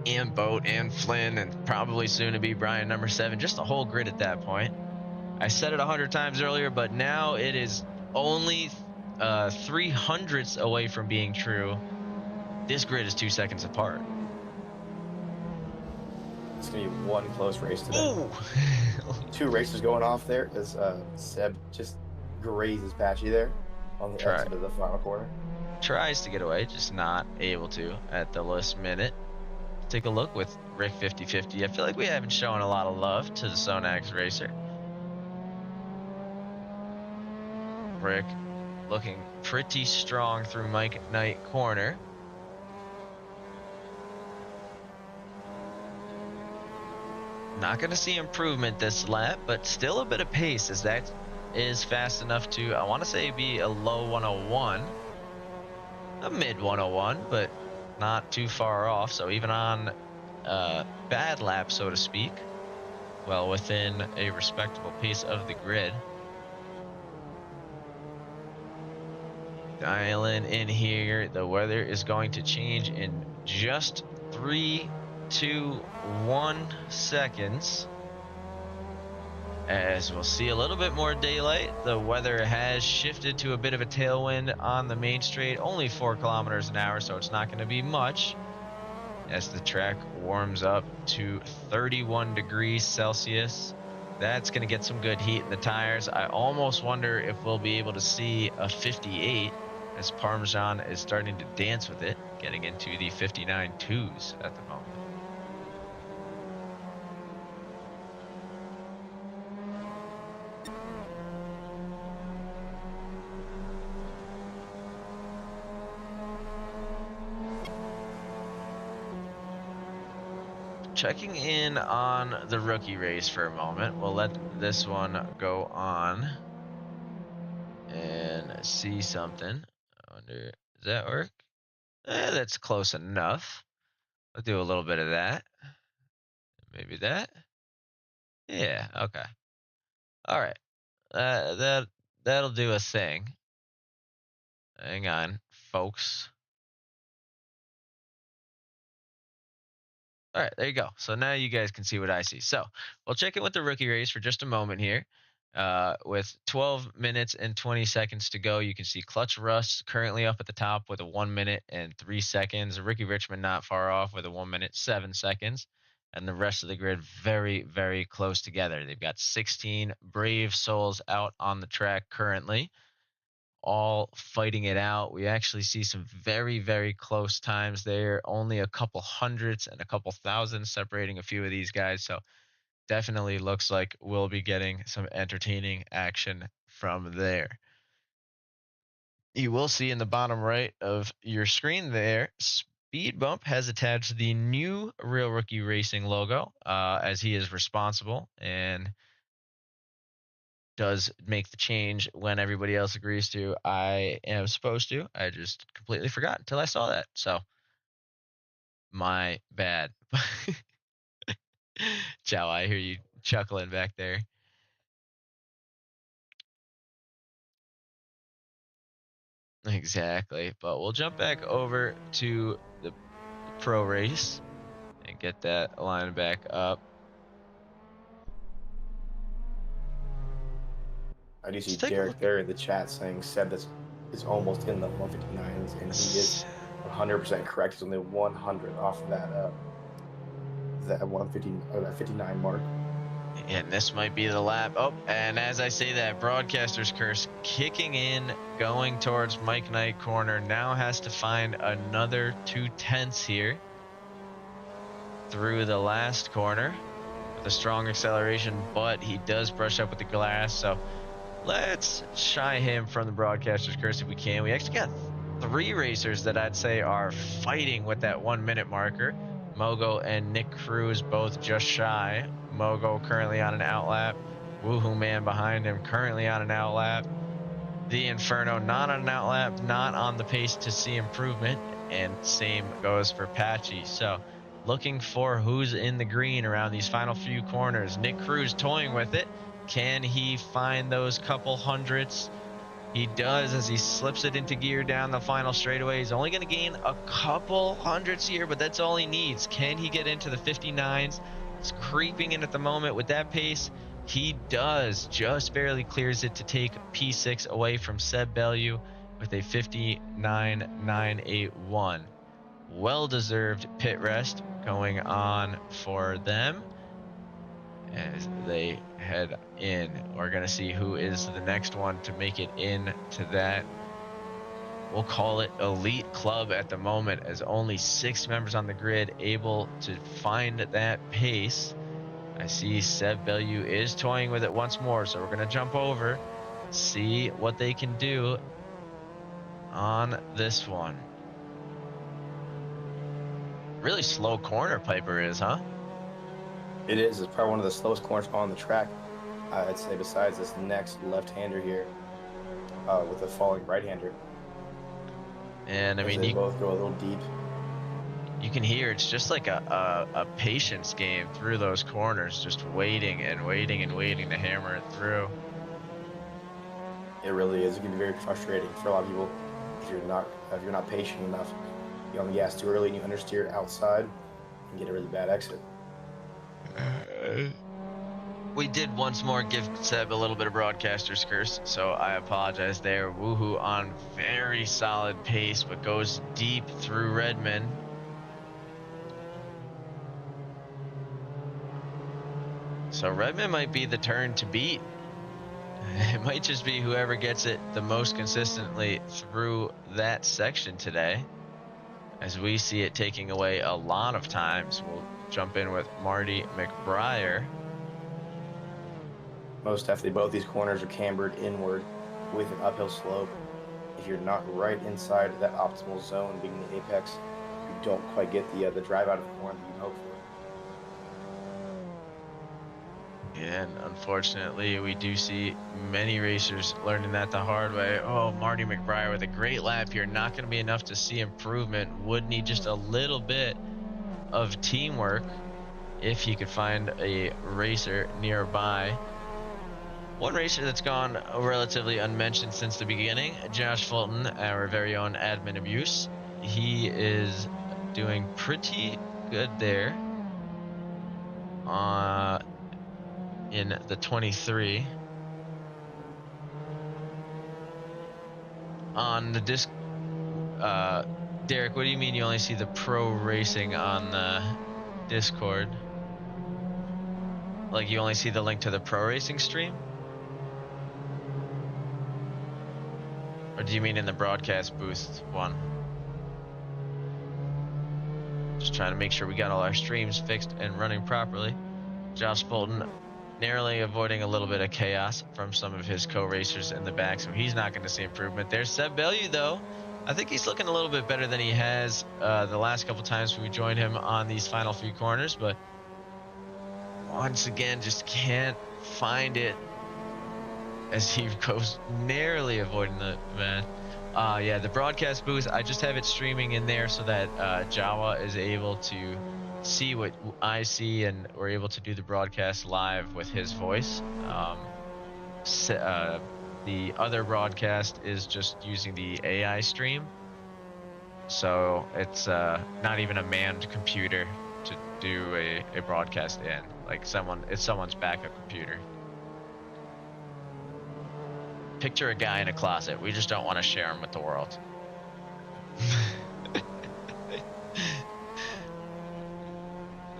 And Boat and Flynn, and probably soon to be Brian number 7. Just a whole grid at that point. I said it 100 times earlier, but now it is only 300ths away from being true. This grid is 2 seconds apart. It's gonna be one close race today. Ooh! 2 races going off there as Seb just grazes Patchy there on the exit of the final corner. Tries to get away, just not able to at the last minute. Take a look with Rick 50-50. I feel like we haven't shown a lot of love to the Sonax racer. Rick looking pretty strong through Mike Knight corner. Not going to see improvement this lap, but still a bit of pace, as that is fast enough to, I want to say, be a low 101. A mid 101, but not too far off. So even on bad lap, so to speak, well within a respectable pace of the grid. Dialing in here, the weather is going to change in just 3, 2, 1 seconds. As we'll see a little bit more daylight, the weather has shifted to a bit of a tailwind on the main straight, only 4 kilometers an hour, so it's not going to be much. As the track warms up to 31 degrees Celsius, that's going to get some good heat in the tires. I almost wonder if we'll be able to see a 58, as Parmesan is starting to dance with it, getting into the 59.2s at the moment. Checking in on the rookie race for a moment. We'll let this one go on and see something. I wonder, does that work? That's close enough. I'll do a little bit of that. Maybe that. Yeah, okay. All right. That'll do a thing. Hang on, folks. All right, there you go. So now you guys can see what I see. So we'll check in with the rookie race for just a moment here. With 12 minutes and 20 seconds to go, you can see Clutch Russ currently up at the top with a 1 minute and 3 seconds. Ricky Richmond not far off with a 1 minute 7 seconds. And the rest of the grid very, very close together. They've got 16 brave souls out on the track currently, all fighting it out. We actually see some very, very close times there. Only a couple hundreds and a couple thousand separating a few of these guys. So definitely looks like we'll be getting some entertaining action from there. You will see in the bottom right of your screen there, Speed Bump has attached the new Real Rookie Racing logo, as he is responsible and does make the change when everybody else agrees to. I am supposed to. I just completely forgot until I saw that. So, my bad. Ciao, I hear you chuckling back there. Exactly. But we'll jump back over to the pro race and get that line back up. I do Let's see take a Derek look. there in the chat saying Seb is almost in the 159s, and he is 100% correct. He's only 100 off of that 150 or that 59 mark. And this might be the lap. Oh, and as I say that, broadcaster's curse kicking in, going towards Mike Knight corner. Now has to find another 2/10 here through the last corner with a strong acceleration, but he does brush up with the glass. So let's shy him from the broadcaster's curse if we can. We actually got 3 racers that I'd say are fighting with that 1 minute marker. Mogo and Nick Cruz both just shy. Mogo currently on an outlap. Woohoo Man behind him currently on an outlap. The Inferno not on an outlap, not on the pace to see improvement. And same goes for Patchy. So looking for who's in the green around these final few corners. Nick Cruz toying with it. Can he find those couple hundredths? He does as he slips it into gear down the final straightaway. He's only going to gain a couple hundredths here, but that's all he needs. Can he get into the 59s? He's creeping in at the moment with that pace. He does. Just barely clears it to take P6 away from Seb Bellew with a 59.981. Well-deserved pit rest going on for them as they head in. We're going to see who is the next one to make it into that, we'll call it elite club at the moment, as only 6 members on the grid able to find that pace. I see Seb Bellew is toying with it once more, so we're going to jump over, see what they can do on this one. Really slow corner Piper is, huh? It is. It's probably one of the slowest corners on the track. I'd say besides this next left-hander here with a falling right-hander. And I mean, they both go a little deep. You can hear it's just like a patience game through those corners, just waiting and waiting and waiting to hammer it through. It really is. It can be very frustrating for a lot of people if you're not patient enough. You on the gas too early and you understeer outside and get a really bad exit. We did once more give Seb a little bit of broadcaster's curse, so I apologize there. Woohoo on very solid pace, but goes deep through Redmond. So Redmond might be the turn to beat. It might just be whoever gets it the most consistently through that section today, as we see it taking away a lot of times. We'll jump in with Marty McBriar. Most definitely, both these corners are cambered inward with an uphill slope. If you're not right inside that optimal zone being the apex, you don't quite get the drive out of the corner that you hope for. And unfortunately, we do see many racers learning that the hard way. Oh, Marty McBriar with a great lap here. Not going to be enough to see improvement. Would need just a little bit of teamwork if he could find a racer nearby. One racer that's gone relatively unmentioned since the beginning, Josh Fulton, our very own admin abuse. He is doing pretty good there in the 23. On the disc, Derek, what do you mean you only see the pro racing on the Discord? Like you only see the link to the pro racing stream? Or do you mean in the broadcast booth one? Just trying to make sure we got all our streams fixed and running properly. Josh Bolton narrowly avoiding a little bit of chaos from some of his co-racers in the back, so he's not going to see improvement. There's Seb Bellew, though. I think he's looking a little bit better than he has the last couple times we joined him on these final few corners, but once again, just can't find it as he goes narrowly avoiding the man. Yeah, the broadcast booth, I just have it streaming in there so that Jawa is able to see what I see, and we're able to do the broadcast live with his voice. The other broadcast is just using the AI stream, so it's not even a manned computer to do a broadcast in. Like it's someone's backup computer. Picture a guy in a closet. We just don't want to share him with the world.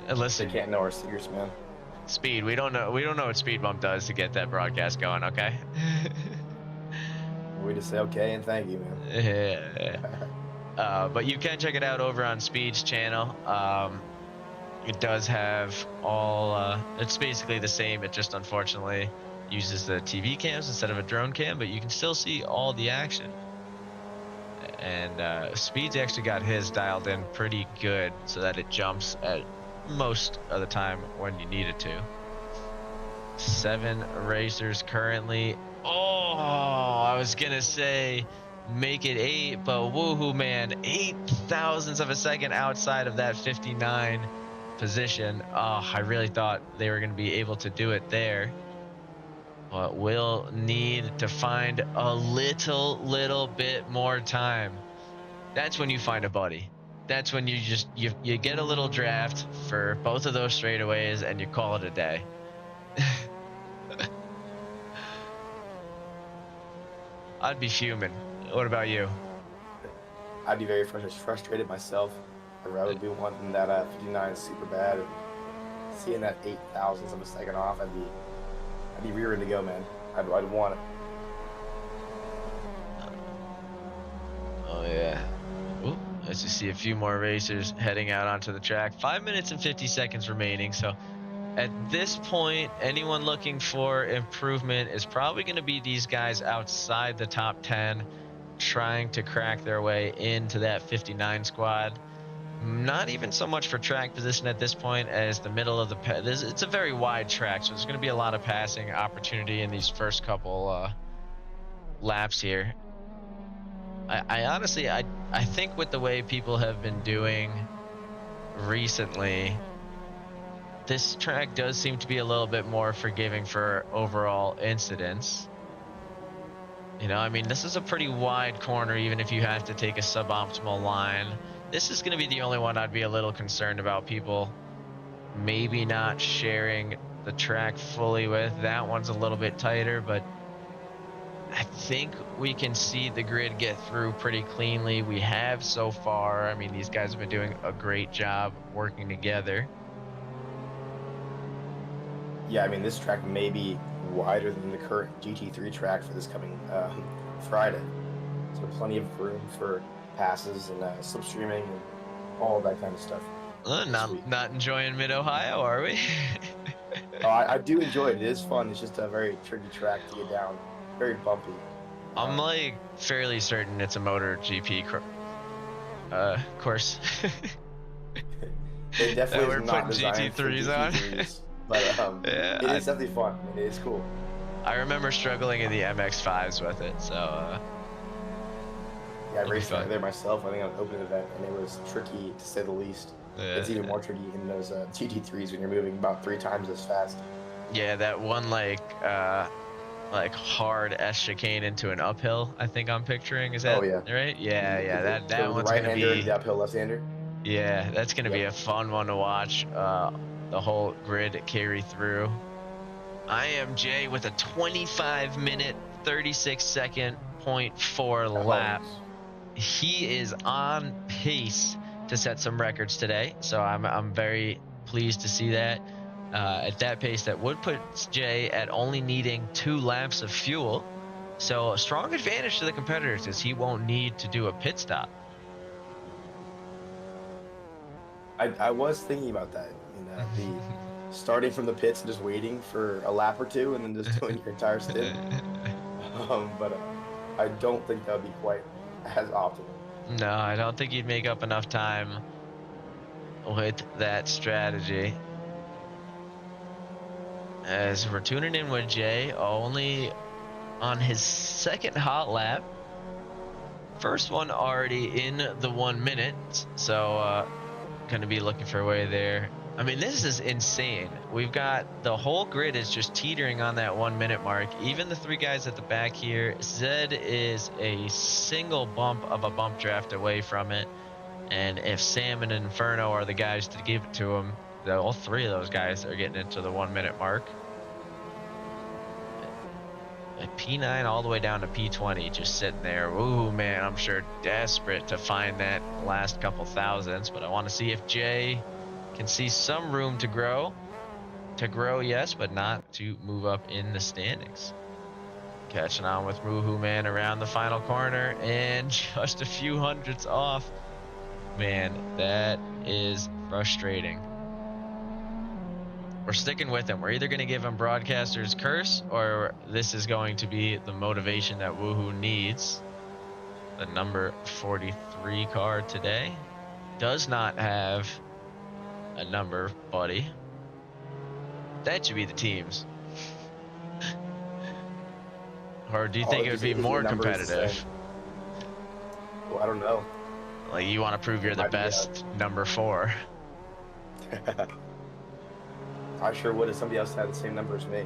And They listen, can't know our secrets, man. Speed. We don't know what Speed Bump does to get that broadcast going. Okay. We just say okay and thank you, man. Yeah. But you can check it out over on Speed's channel. It does have all. It's basically the same. It just unfortunately uses the TV cams instead of a drone cam, but you can still see all the action. And Speed's actually got his dialed in pretty good so that it jumps at most of the time when you need it to. 7 racers currently. Oh, I was gonna say make it 8, but woohoo, man, 8,000ths of a second outside of that 59 position. Oh, I really thought they were gonna be able to do it there, but we'll need to find a little bit more time. That's when you find a buddy. That's when you get a little draft for both of those straightaways and you call it a day. I'd be fuming. What about you? I'd be very frustrated myself. I'd rather be wanting that 59 super bad, and seeing that 8,000ths of a second off, I'd be rearing to go, man. I'd want it. Oh yeah. Ooh, let's just see a few more racers heading out onto the track. 5 minutes and 50 seconds remaining. So at this point, anyone looking for improvement is probably going to be these guys outside the top 10, trying to crack their way into that 59 squad. Not even so much for track position at this point as the middle of the it's a very wide track, so there's going to be a lot of passing opportunity in these first couple laps here. I honestly, I think with the way people have been doing recently, this track does seem to be a little bit more forgiving for overall incidents. You know, I mean, this is a pretty wide corner, even if you have to take a suboptimal line. This is going to be the only one I'd be a little concerned about people maybe not sharing the track fully with. That one's a little bit tighter, but I think we can see the grid get through pretty cleanly. We have so far. I mean, these guys have been doing a great job working together. Yeah, I mean, this track may be wider than the current GT3 track for this coming Friday. So plenty of room for passes and slipstreaming and all that kind of stuff. Not enjoying Mid-Ohio, are we? Oh, I do enjoy it. It is fun. It's just a very tricky track to get down. Very bumpy. I'm like fairly certain it's a MotoGP course. It definitely we're is not putting designed GT3s for GT3s, but yeah, it is definitely fun. I mean, it is cool. I remember struggling in the MX5s with it, so yeah, I raced there myself. I think on an open event, and it was tricky to say the least. Yeah, it's even more tricky in those GT3s when you're moving about 3 times as fast. Yeah, that one like hard S chicane into an uphill, I think I'm picturing. Is that right? Yeah. That one's right gonna be the uphill left-hander. Yeah, that's gonna be a fun one to watch. The whole grid carry through. I am Jay with a 25-minute, 36-second 0.4 lap. He is on pace to set some records today, so I'm very pleased to see that. At that pace, that would put Jay at only needing 2 laps of fuel. So a strong advantage to the competitors is he won't need to do a pit stop. I was thinking about that. The starting from the pits and just waiting for a lap or 2 and then just doing your entire stint. But I don't think that would be quite as optimal. No, I don't think you'd make up enough time with that strategy. As we're tuning in with Jay, only on his second hot lap. First one already in the 1 minute, so going to be looking for a way there. I mean, this is insane. We've got the whole grid is just teetering on that 1 minute mark. Even the three guys at the back here, Zed is a single bump of a bump draft away from it. And if Sam and Inferno are the guys to give it to him, all three of those guys are getting into the 1 minute mark. At P9 all the way down to P20, just sitting there. Ooh, man, I'm sure desperate to find that last couple thousandths, but I want to see if Jay can see some room to grow. To grow, yes, but not to move up in the standings. Catching on with Woohoo Man around the final corner and just a few hundredths off. Man, that is frustrating. We're sticking with him. We're either going to give him Broadcaster's Curse, or this is going to be the motivation that Woohoo needs. The number 43 card today does not have a number, buddy. That should be the teams. Or do you think it would be Is the more numbers the same? competitive? Well, I don't know. Like, you want to prove you're It the might be. best number 4. I sure would if somebody else had the same number as me.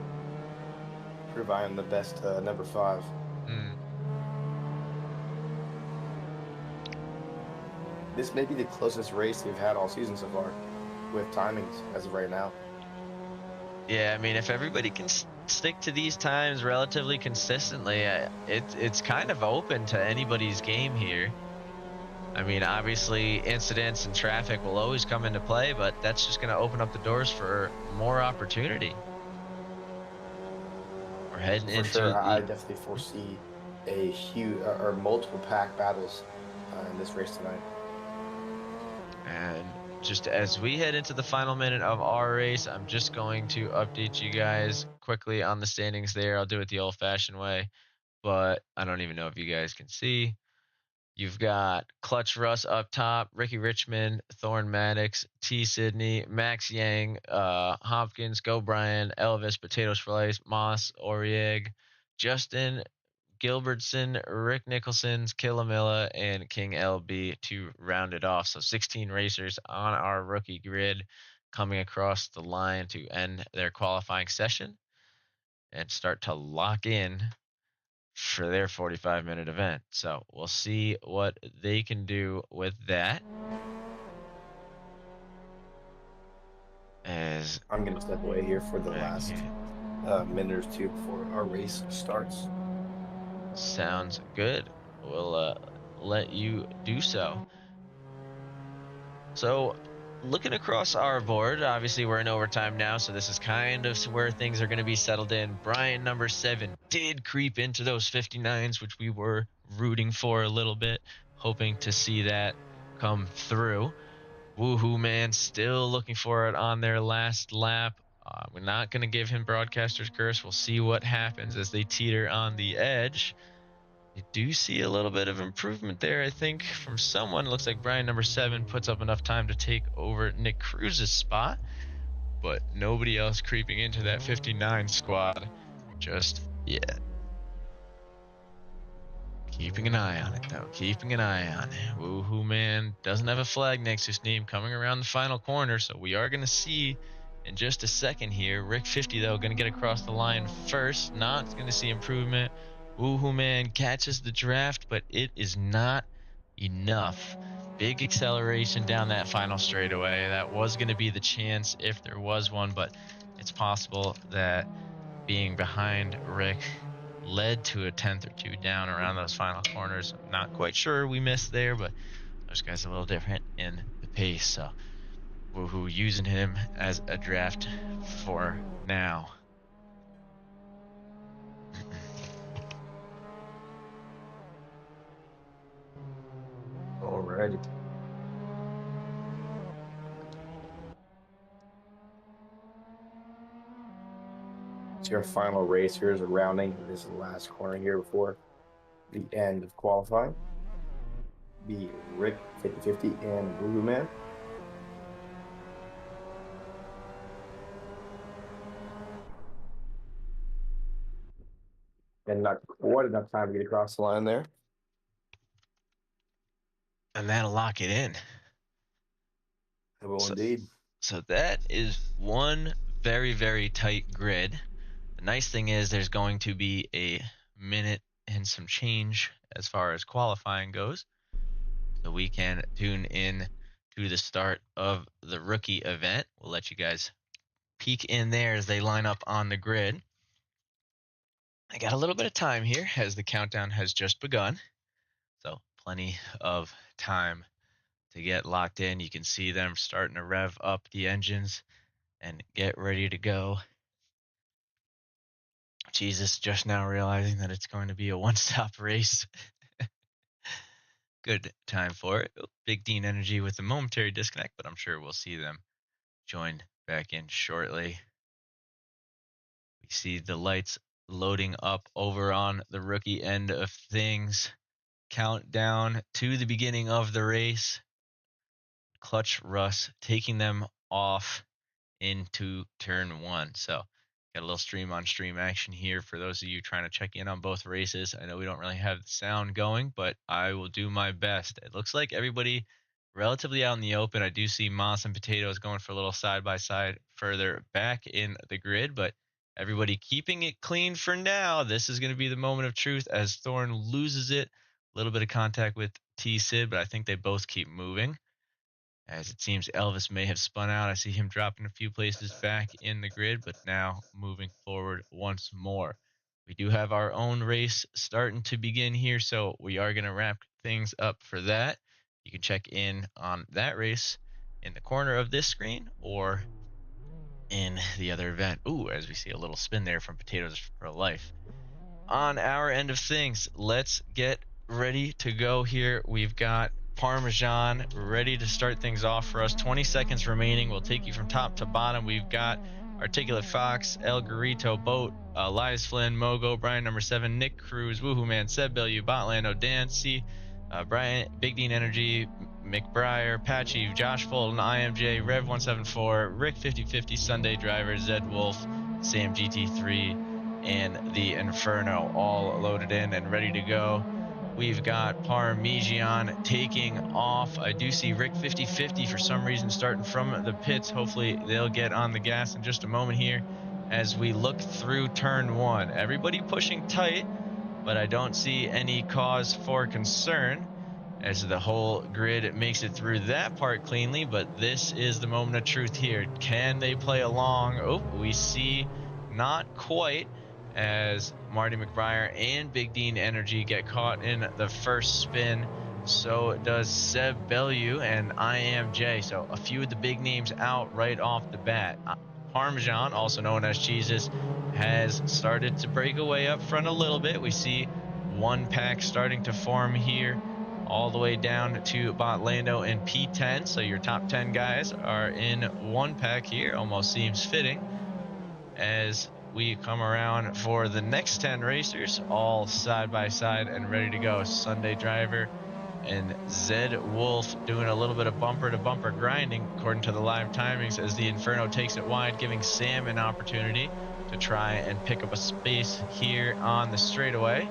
Prove I am the best number 5. This may be the closest race we've had all season so far, with timings as of right now. Yeah, I mean, if everybody can stick to these times relatively consistently, it's kind of open to anybody's game here. I mean, obviously, incidents and traffic will always come into play, but that's just going to open up the doors for more opportunity. We're heading For into sure, I the... definitely foresee a huge or multiple pack battles in this race tonight. And just as we head into the final minute of our race, I'm just going to update you guys quickly on the standings there. I'll do it the old-fashioned way, but I don't even know if you guys can see. You've got Clutch Russ up top, Ricky Richmond, Thorn Maddox, T. Sydney, Max Yang, Hopkins, Go Brian, Elvis, Potato Slice, Moss, Orieg, Justin, Gilbertson, Rick Nicholson's, Killamilla, and King LB to round it off. So 16 racers on our rookie grid coming across the line to end their qualifying session and start to lock in for their 45-minute event. So we'll see what they can do with that. As I'm going to step away here for the last minute or two before our race starts. Sounds good. We'll let you do so. So looking across our board, obviously we're in overtime now, so this is kind of where things are going to be settled in. Brian, number 7, did creep into those 59s, which we were rooting for a little bit, hoping to see that come through. Woohoo Man still looking for it on their last lap. We're not going to give him Broadcaster's Curse. We'll see what happens as they teeter on the edge. You do see a little bit of improvement there, I think, from someone. It looks like Brian, number 7, puts up enough time to take over Nick Cruz's spot, but nobody else creeping into that 59 squad just yet. Keeping an eye on it, though. Keeping an eye on it. Woohoo Man doesn't have a flag next to his name coming around the final corner, so we are going to see in just a second here. Rick 50, though, going to get across the line first. Not going to see improvement. Woohoo Man catches the draft, but it is not enough. Big acceleration down that final straightaway. That was going to be the chance if there was one, but it's possible that being behind Rick led to a 10th or 2 down around those final corners. I'm not quite sure we missed there, but those guys are a little different in the pace. So Woohoo using him as a draft for now. Alrighty. So your final race here is a rounding. This is the last corner here before the end of qualifying. Be Rick 50-50 and Woohoo Man. and not quite enough time to get across the line there. And that'll lock it in. It will So, indeed. so that is one very, very tight grid. The nice thing is there's going to be a minute and some change as far as qualifying goes. So we can tune in to the start of the rookie event. We'll let you guys peek in there as they line up on the grid. I got a little bit of time here as the countdown has just begun. So plenty of time to get locked in. You can see them starting to rev up the engines and get ready to go. Jesus, just now realizing that it's going to be a one-stop race. Good time for it. Big Dean Energy with a momentary disconnect, but I'm sure we'll see them join back in shortly. We see the lights loading up over on the rookie end of things. Countdown to the beginning of the race. Clutch Russ taking them off into turn one. So got a little stream on stream action here for those of you trying to check in on both races. I know we don't really have the sound going, but I will do my best. It looks like everybody relatively out in the open. I do see Moss and Potatoes going for a little side by side further back in the grid, but everybody keeping it clean for now. This is going to be the moment of truth as Thorne loses it. A little bit of contact with T-Sid, but I think they both keep moving. As it seems Elvis may have spun out. I see him dropping a few places back in the grid, but now moving forward once more. We do have our own race starting to begin here, so we are going to wrap things up for that. You can check in on that race in the corner of this screen or in the other event. Ooh, as we see a little spin there from Potatoes for Life. On our end of things, let's get ready to go here. We've got Parmesan ready to start things off for us. 20 seconds remaining. We'll take you from top to bottom. We've got Articulate Fox, El Garito, Boat, Elias Flynn, Mogo, Brian number 7, Nick Cruz, Woohoo Man, Seb Bellew, Botlando, Dancy, Brian, Big Dean Energy, McBriar, Patchy, Josh Fulton, IMJ, Rev174, Rick 5050, Sunday Driver, Zed Wolf, Sam GT3, and the Inferno all loaded in and ready to go. We've got Parmesan taking off. I do see Rick 5050 for some reason starting from the pits. Hopefully they'll get on the gas in just a moment here as we look through turn one. Everybody pushing tight, but I don't see any cause for concern as the whole grid makes it through that part cleanly, but this is the moment of truth here. Can they play along? Oh, we see not quite as Marty McBriar and Big Dean Energy get caught in the first spin. So does Seb Bellew and IMJ. So a few of the big names out right off the bat. Parmesan, also known as Jesus, has started to break away up front a little bit. We see one pack starting to form here all the way down to Botlando and P10. So your top 10 guys are in one pack here. Almost seems fitting as we come around for the next 10 racers, all side by side and ready to go. Sunday Driver and Zed Wolf doing a little bit of bumper to bumper grinding according to the live timings as the Inferno takes it wide, giving Sam an opportunity to try and pick up a space here on the straightaway.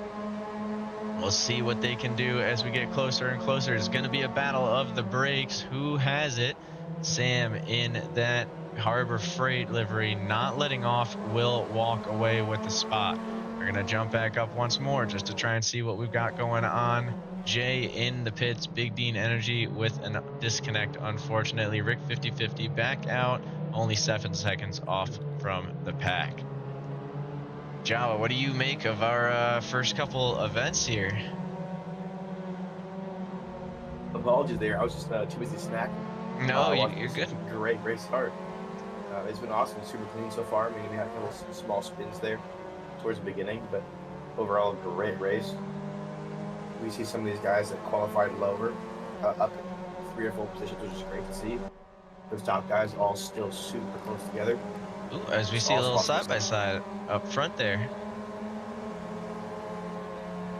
We'll see what they can do as we get closer and closer. It's going to be a battle of the brakes. Who has it? Sam in that Harbor Freight livery, not letting off, will walk away with the spot. We're going to jump back up once more just to try and see what we've got going on. Jay in the pits, Big Dean Energy with a disconnect, unfortunately. Rick 5050 back out, only 7 seconds off from the pack. Java, what do you make of our first couple events here? Apologies there. I was just too busy snacking. No, you're This good. great race start. It's been awesome, super clean so far. I mean, we had a couple of small spins there towards the beginning, but overall, great race. We see some of these guys that qualified lower, up 3 or 4 positions, which is great to see. Those top guys all still super close together. Ooh, as we see a little side by side up front there.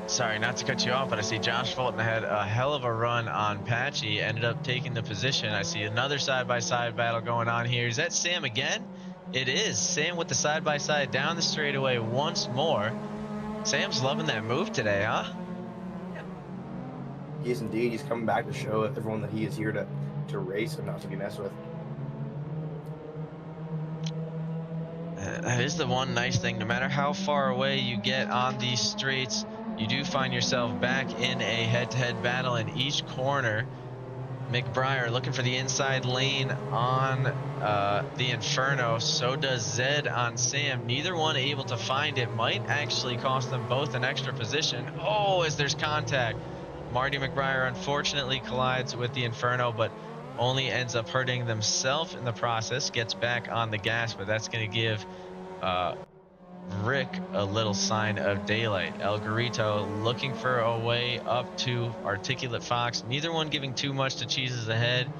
Sorry, not to cut you off, but I see Josh Fulton had a hell of a run on Patchy, ended up taking the position. I see another side-by-side battle going on here. Is that Sam again? It is. Sam with the side-by-side down the straightaway once more. Sam's loving that move today, huh? He is indeed. He's coming back to show everyone that he is here to race and not to be messed with. That is the one nice thing. No matter how far away you get on these straights, you do find yourself back in a head-to-head battle in each corner. McBriar looking for the inside lane on the Inferno. So does Zed on Sam. Neither one able to find it. Might actually cost them both an extra position. Oh, as there's contact. Marty McBriar unfortunately collides with the Inferno, but only ends up hurting themselves in the process. Gets back on the gas, but that's going to give uh, Rick a little sign of daylight. El Garito looking for a way up to Articulate Fox. Neither one giving too much to Cheeses ahead.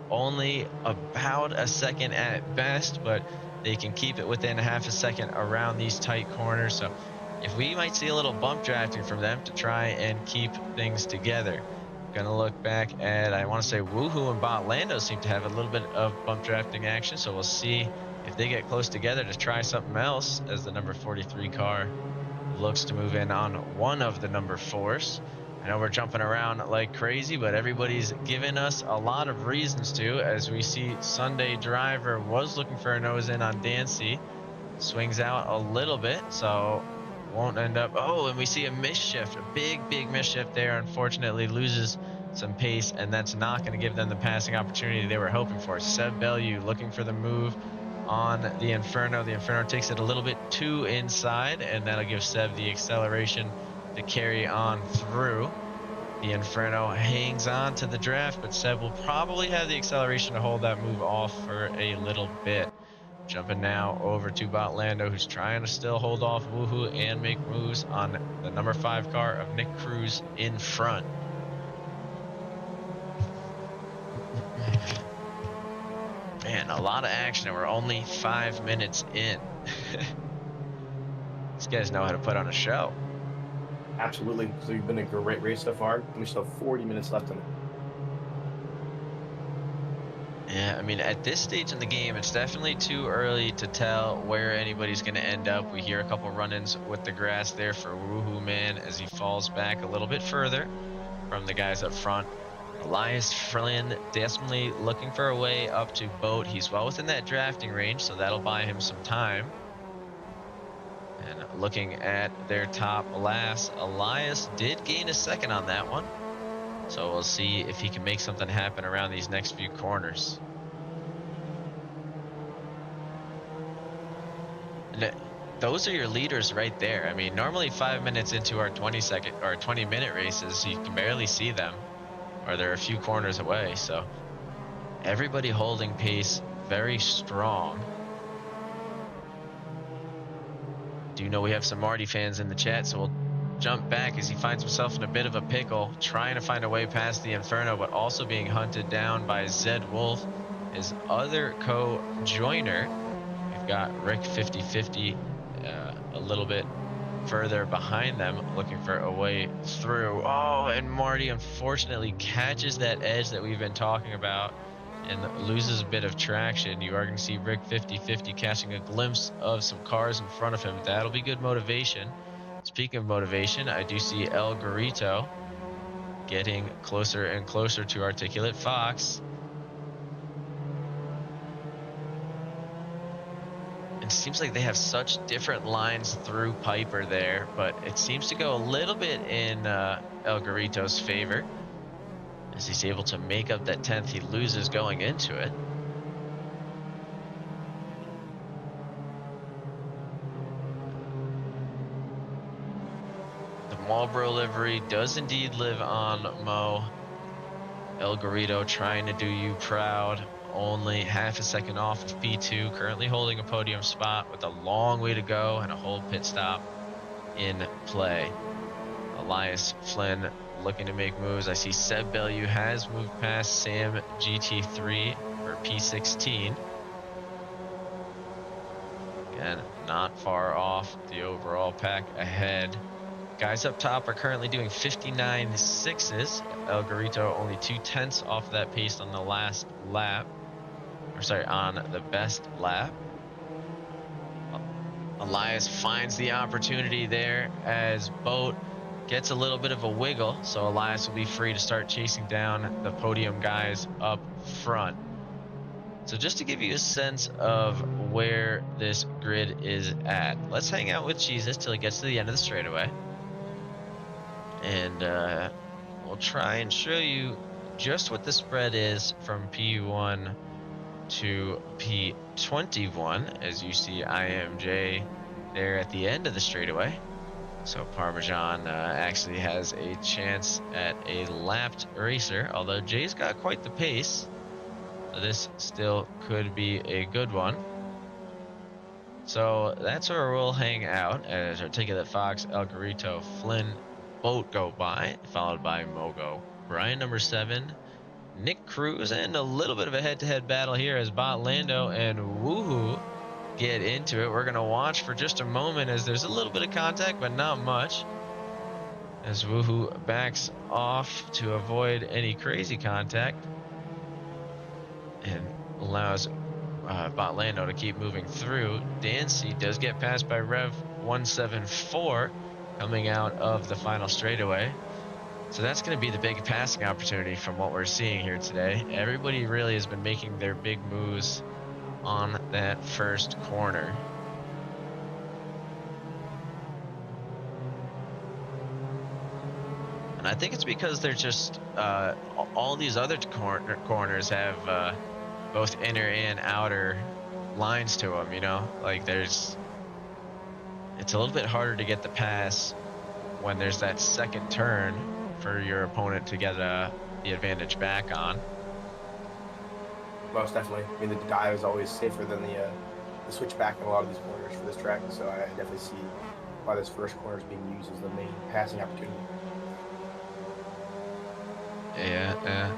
Only about a second at best, but they can keep it within half a second around these tight corners. So if we might see a little bump drafting from them to try and keep things together. Gonna look back at, I want to say Woohoo and Botlando seem to have a little bit of bump drafting action. So we'll see if they get close together to try something else, as the number 43 car looks to move in on one of the number 4s. I know we're jumping around like crazy, but everybody's given us a lot of reasons to, as we see Sunday Driver was looking for a nose in on Dancy, swings out a little bit, so won't end up. Oh, and we see a misshift, a big misshift there. Unfortunately, loses some pace, and that's not going to give them the passing opportunity they were hoping for. Seb Bellew looking for the move on the Inferno. The Inferno takes it a little bit too inside, and that'll give Seb the acceleration to carry on through. The Inferno hangs on to the draft, but Seb will probably have the acceleration to hold that move off for a little bit. Jumping now over to Botlando, who's trying to still hold off Woohoo and make moves on the number 5 car of Nick Cruz in front. Man, a lot of action, and we're only 5 minutes in. These guys know how to put on a show. Absolutely. So you've been a great race so far, and we still have 40 minutes left in it. Yeah, I mean, at this stage in the game, it's definitely too early to tell where anybody's going to end up. We hear a couple run-ins with the grass there for Woohoo Man as he falls back a little bit further from the guys up front. Elias Flynn definitely looking for a way up to Boat. He's well within that drafting range, so that'll buy him some time. And looking at their top last, Elias did gain a second on that one. So we'll see if he can make something happen around these next few corners. And those are your leaders right there. I mean, normally 5 minutes into our 20-second or 20-minute races, you can barely see them, or they're a few corners away. So everybody holding pace very strong. Do know we have some Marty fans in the chat, so we'll jump back as he finds himself in a bit of a pickle, trying to find a way past the Inferno, but also being hunted down by Zed Wolf, his other co-joiner. We've got Rick 50-50 a little bit further behind them, looking for a way through. Oh, and Marty unfortunately catches that edge that we've been talking about and loses a bit of traction. You are going to see Rick 50-50 catching a glimpse of some cars in front of him. That'll be good motivation. Speaking of motivation, I do see El Garito getting closer and closer to Articulate Fox. It seems like they have such different lines through Piper there, but it seems to go a little bit in El Garito's favor, as he's able to make up that 10th he loses going into it. Marlboro livery does indeed live on Mo. El Garito trying to do you proud. Only half a second off of P2, currently holding a podium spot with a long way to go and a whole pit stop in play. Elias Flynn looking to make moves. I see Seb Bellew has moved past Sam GT3 for P16. Again, not far off the overall pack ahead. Guys up top are currently doing 59.6s. El Garito only 0.2 off of that pace on the last lap. Or sorry, on the best lap. Elias finds the opportunity there as Boat gets a little bit of a wiggle, so Elias will be free to start chasing down the podium guys up front. So just to give you a sense of where this grid is at, let's hang out with Jesus till he gets to the end of the straightaway. And we'll try and show you just what the spread is from P1 to P21, as you see IMJ there at the end of the straightaway. So Parmesan actually has a chance at a lapped racer, although Jay's got quite the pace. So this still could be a good one. So that's where we'll hang out as Articulate Fox, El Garito, Flynn, Boat go by, followed by Mogo, Brian number 7, Nick Cruz, and a little bit of a head-to-head battle here as Bot Lando and Woohoo get into it. We're going to watch for just a moment as there's a little bit of contact, but not much. As Woohoo backs off to avoid any crazy contact and allows Bot Lando to keep moving through. Dancy does get passed by Rev 174 coming out of the final straightaway. So that's going to be the big passing opportunity from what we're seeing here today. Everybody really has been making their big moves on that first corner. And I think it's because they're just all these other corners have both inner and outer lines to them, you know, like it's a little bit harder to get the pass when there's that second turn for your opponent to get the advantage back on. Most definitely. I mean, the dive is always safer than the switchback in a lot of these corners for this track, so I definitely see why this first corner is being used as the main passing opportunity. Yeah.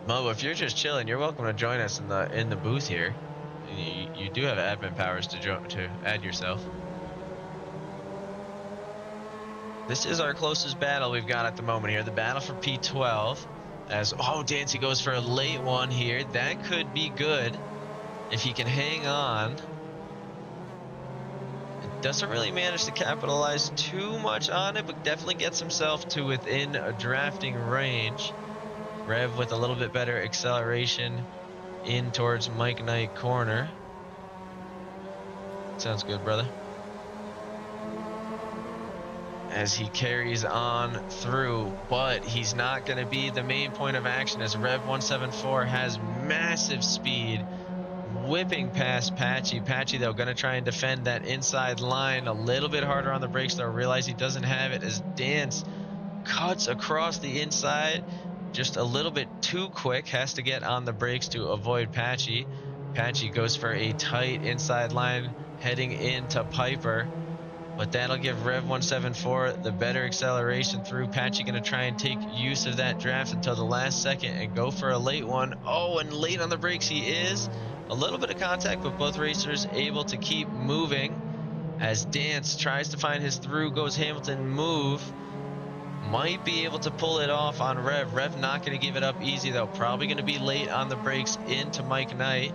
Mo, if you're just chilling, you're welcome to join us in the booth here. You do have admin powers to add yourself. This is our closest battle we've got at the moment here. The battle for P12. As Dancy goes for a late one here. That could be good if he can hang on. Doesn't really manage to capitalize too much on it, but definitely gets himself to within a drafting range. Rev with a little bit better acceleration in towards Mike Knight corner. Sounds good, brother. As he carries on through, but he's not going to be the main point of action as Rev 174 has massive speed, whipping past Patchy. Patchy, though, going to try and defend that inside line a little bit harder on the brakes, though. Realize he doesn't have it as Dance cuts across the inside just a little bit too quick, has to get on the brakes to avoid Patchy. Patchy goes for a tight inside line heading into Piper, but that'll give Rev 174 the better acceleration through. Patchy going to try and take use of that draft until the last second and go for a late one. And late on the brakes he is. A little bit of contact, but both racers able to keep moving as Dance tries to find his through, goes Hamilton move. Might be able to pull it off on Rev. Rev not going to give it up easy, though. Probably going to be late on the brakes into Mike Knight,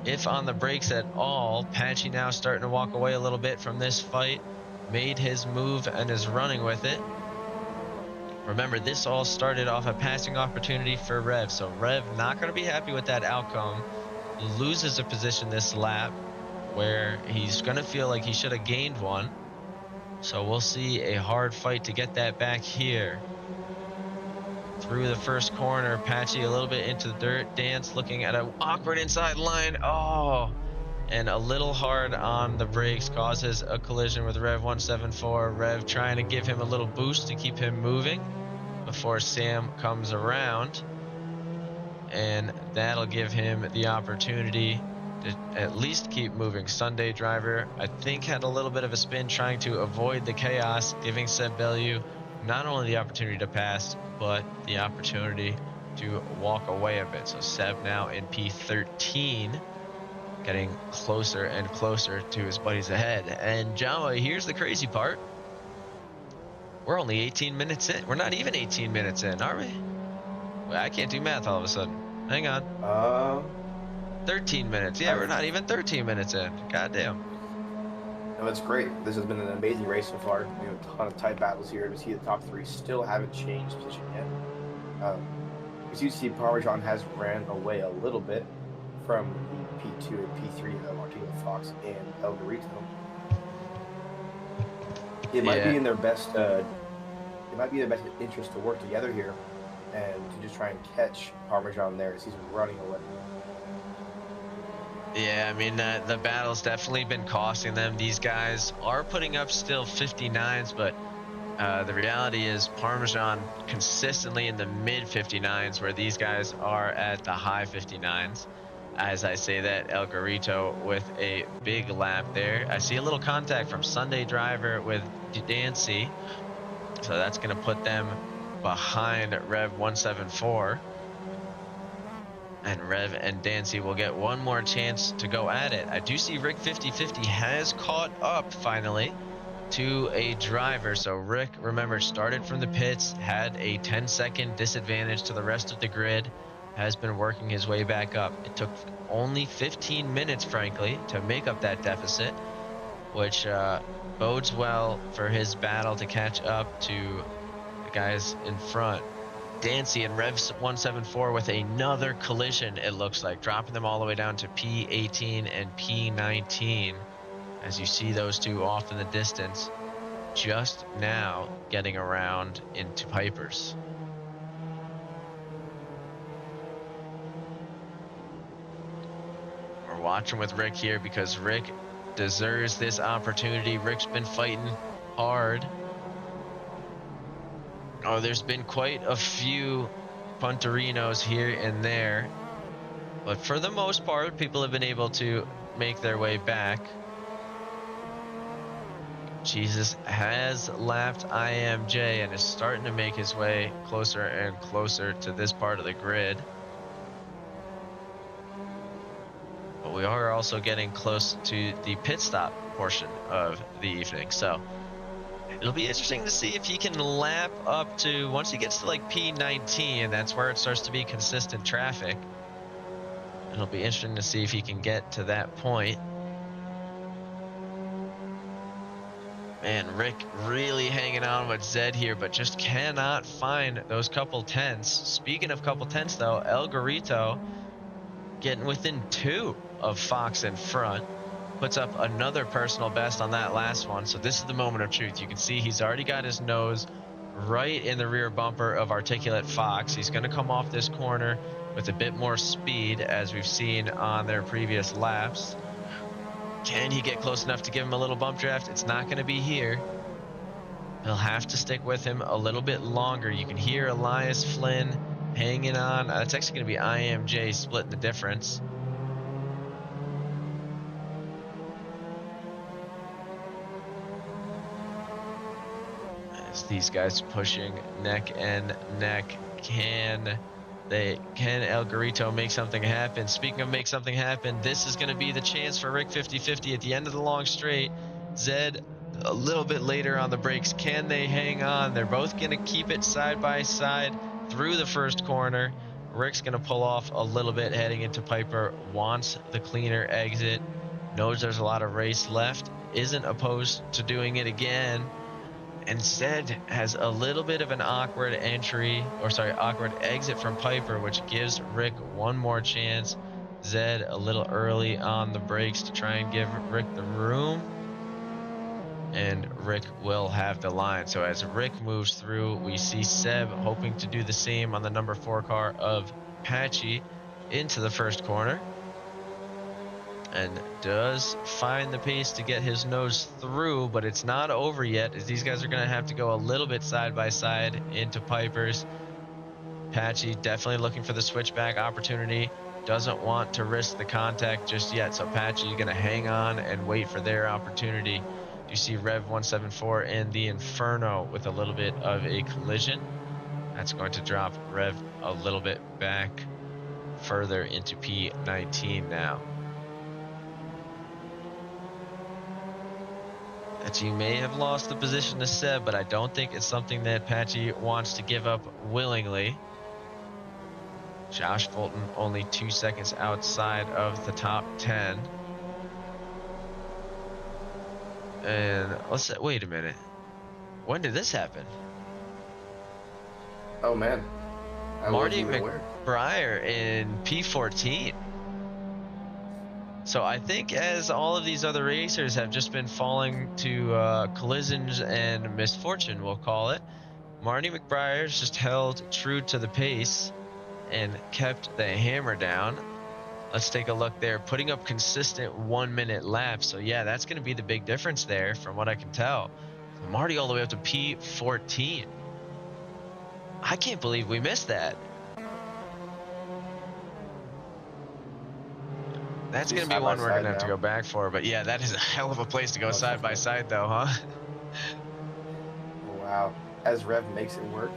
if on the brakes at all. Patchy now starting to walk away a little bit from this fight. Made his move and is running with it. Remember, this all started off a passing opportunity for Rev, so Rev not going to be happy with that outcome. Loses a position this lap where he's going to feel like he should have gained one. So we'll see a hard fight to get that back here. Through the first corner, Patchy a little bit into the dirt. Dance looking at an awkward inside line. And a little hard on the brakes, causes a collision with Rev 174. Rev trying to give him a little boost to keep him moving before Sam comes around. And that'll give him the opportunity to at least keep moving. Sunday driver, I think, had a little bit of a spin trying to avoid the chaos, giving Seb Bellew not only the opportunity to pass, but the opportunity to walk away a bit. So Seb now in P13, getting closer and closer to his buddies ahead. And Jama, here's the crazy part. We're only 18 minutes in. We're not even 18 minutes in, are we? Well, I can't do math all of a sudden. Hang on. 13 minutes. Yeah, we're I've not even 13 minutes in. Goddamn. No, it's great. This has been an amazing race so far. We have a ton of tight battles here. We see the top three still haven't changed position yet. Um, we do see Parmesan has ran away a little bit from the P2 and P3 of Articulate Fox and El Garito. It might be Yeah. in their best. It might be in their best interest to work together here and to just try and catch Parmesan there as he's running away. Yeah, I mean, the battle's definitely been costing them. These guys are putting up still 59s, but the reality is Parmesan consistently in the mid 59s, where these guys are at the high 59s. As I say that, El Garito with a big lap there. I see a little contact from Sunday Driver with Dancy, so that's going to put them behind Rev 174. And Rev and Dancy will get one more chance to go at it. I do see Rick 5050 has caught up finally to a driver. So Rick, remember, started from the pits, had a 10-second disadvantage to the rest of the grid, has been working his way back up. It took only 15 minutes, frankly, to make up that deficit, which bodes well for his battle to catch up to the guys in front. Dancy and Rev 174 with another collision, it looks like, dropping them all the way down to P18 and P19. As you see those two off in the distance, just now getting around into Pipers. We're watching with Rick here because Rick deserves this opportunity. Rick's been fighting hard. Oh, there's been quite a few Punterinos here and there, but for the most part, people have been able to make their way back. Jesus has lapped IMJ and is starting to make his way closer and closer to this part of the grid. But we are also getting close to the pit stop portion of the evening. So it'll be interesting to see if he can lap up to, once he gets to like P19, and that's where it starts to be consistent traffic. It'll be interesting to see if he can get to that point. Man, Rick really hanging on with Zed here, but just cannot find those couple tenths. Speaking of couple tenths, though, El Garito getting within 2 of Fox in front. Puts up another personal best on that last one. So this is the moment of truth. You can see he's already got his nose right in the rear bumper of Articulate Fox. He's going to come off this corner with a bit more speed, as we've seen on their previous laps. Can he get close enough to give him a little bump draft? It's not going to be here. He'll have to stick with him a little bit longer. You can hear Elias Flynn hanging on. That's actually going to be IMJ splitting the difference. As these guys pushing neck and neck. Can El Garito make something happen? Speaking of make something happen, this is going to be the chance for Rick 5050 at the end of the long straight. Zed a little bit later on the brakes. Can they hang on? They're both going to keep it side by side through the first corner. Rick's going to pull off a little bit heading into Piper, wants the cleaner exit, knows there's a lot of race left, isn't opposed to doing it again. And Zed has a little bit of an awkward exit from Piper, which gives Rick one more chance. Zed a little early on the brakes to try and give Rick the room. And Rick will have the line. So as Rick moves through, we see Seb hoping to do the same on the number 4 car of Patchy into the first corner. And does find the pace to get his nose through, but it's not over yet, as these guys are going to have to go a little bit side by side into Pipers. Patchy definitely looking for the switchback opportunity, doesn't want to risk the contact just yet, so Patchy going to hang on and wait for their opportunity. You see Rev 174 in the Inferno with a little bit of a collision. That's going to drop Rev a little bit back further into P19 now. Patchy may have lost the position to Seb, but I don't think it's something that Patchy wants to give up willingly. Josh Fulton only 2 seconds outside of the top 10. And wait a minute. When did this happen? Oh man, I Marty wasn't even aware. McBriar in P14. So I think as all of these other racers have just been falling to collisions and misfortune, we'll call it, Marty McBriar's just held true to the pace and kept the hammer down. Let's take a look there, putting up consistent 1 minute laps. So yeah, that's going to be the big difference there from what I can tell. So Marty all the way up to P14. I can't believe we missed that. That's going to be Side by one we're going side to have to now. go back for. But yeah, that is a hell of a place to go Most side by definitely. side though, huh? Oh, wow. As Rev makes it work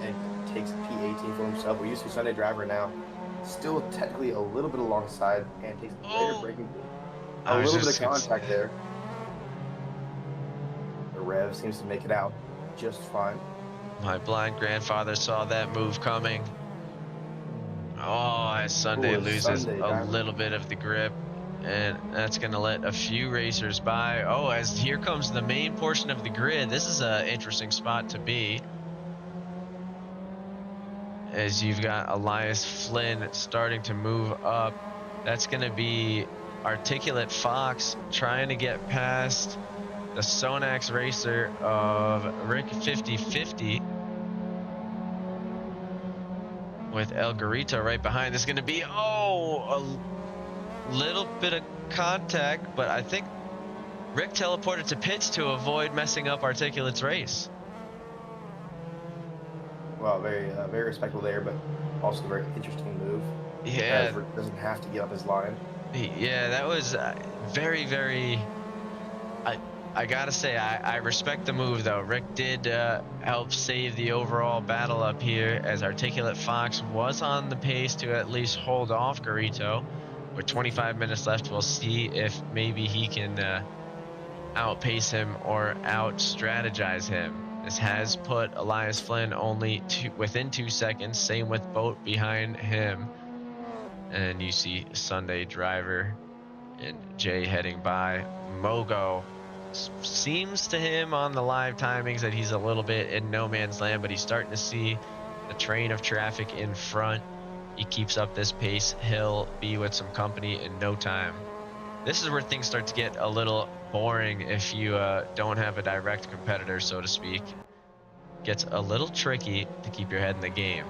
and takes P18 for himself, we're used to Sunday driver now. Still technically a little bit alongside and takes a greater Oh, braking point. A I was little bit of just going to contact say. there. The Rev seems to make it out just fine. My blind grandfather saw that move coming. Oh, as Sunday Ooh, a loses Sunday a driver. little bit of the grip, and that's going to let a few racers by. Oh, as here comes the main portion of the grid. This is an interesting spot to be, as you've got Elias Flynn starting to move up. That's going to be Articulate Fox trying to get past the Sonax racer of Rick 5050. With El Garito right behind. There's going to be, a little bit of contact, but I think Rick teleported to pits to avoid messing up Articulate's race. Well, very respectable there, but also a very interesting move. As Yeah, Rick doesn't have to give up his line. yeah, that was very, very. I gotta say, I respect the move though. Rick did help save the overall battle up here, as Articulate Fox was on the pace to at least hold off Garito. With 25 minutes left, we'll see if maybe he can outpace him or out strategize him. This has put Elias Flynn only within 2 seconds. Same with Boat behind him. And you see Sunday Driver and Jay heading by. Mogo seems to him on the live timings that he's a little bit in no man's land, but he's starting to see the train of traffic in front. He keeps up this pace, he'll be with some company in no time. This is where things start to get a little boring if you don't have a direct competitor, so to speak. Gets a little tricky to keep your head in the game.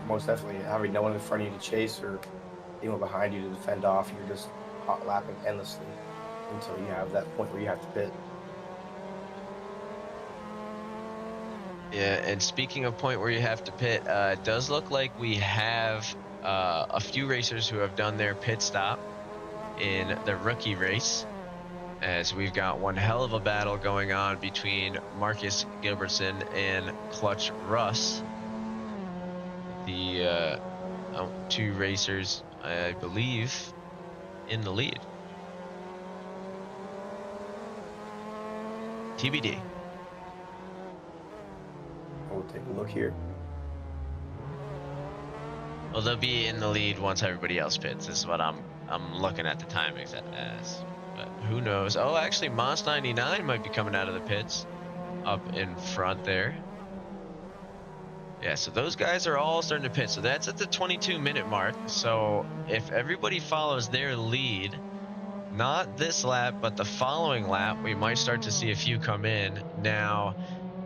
Most definitely, having no one in front of you to chase or anyone behind you to defend off, you're just hot lapping endlessly until you have that point where you have to pit. Yeah, and speaking of point where you have to pit, it does look like we have a few racers who have done their pit stop in the rookie race, as we've got one hell of a battle going on between Marcus Gilbertson and Clutch Russ. The two racers, I believe, in the lead. TBD. We'll take a look here. Well, they'll be in the lead once everybody else pits. This is what I'm looking at the timings as. But who knows? Oh, actually, Moss 99 might be coming out of the pits up in front there. Yeah, so those guys are all starting to pit. So that's at the 22-minute mark. So if everybody follows their lead, not this lap, but the following lap, we might start to see a few come in. Now,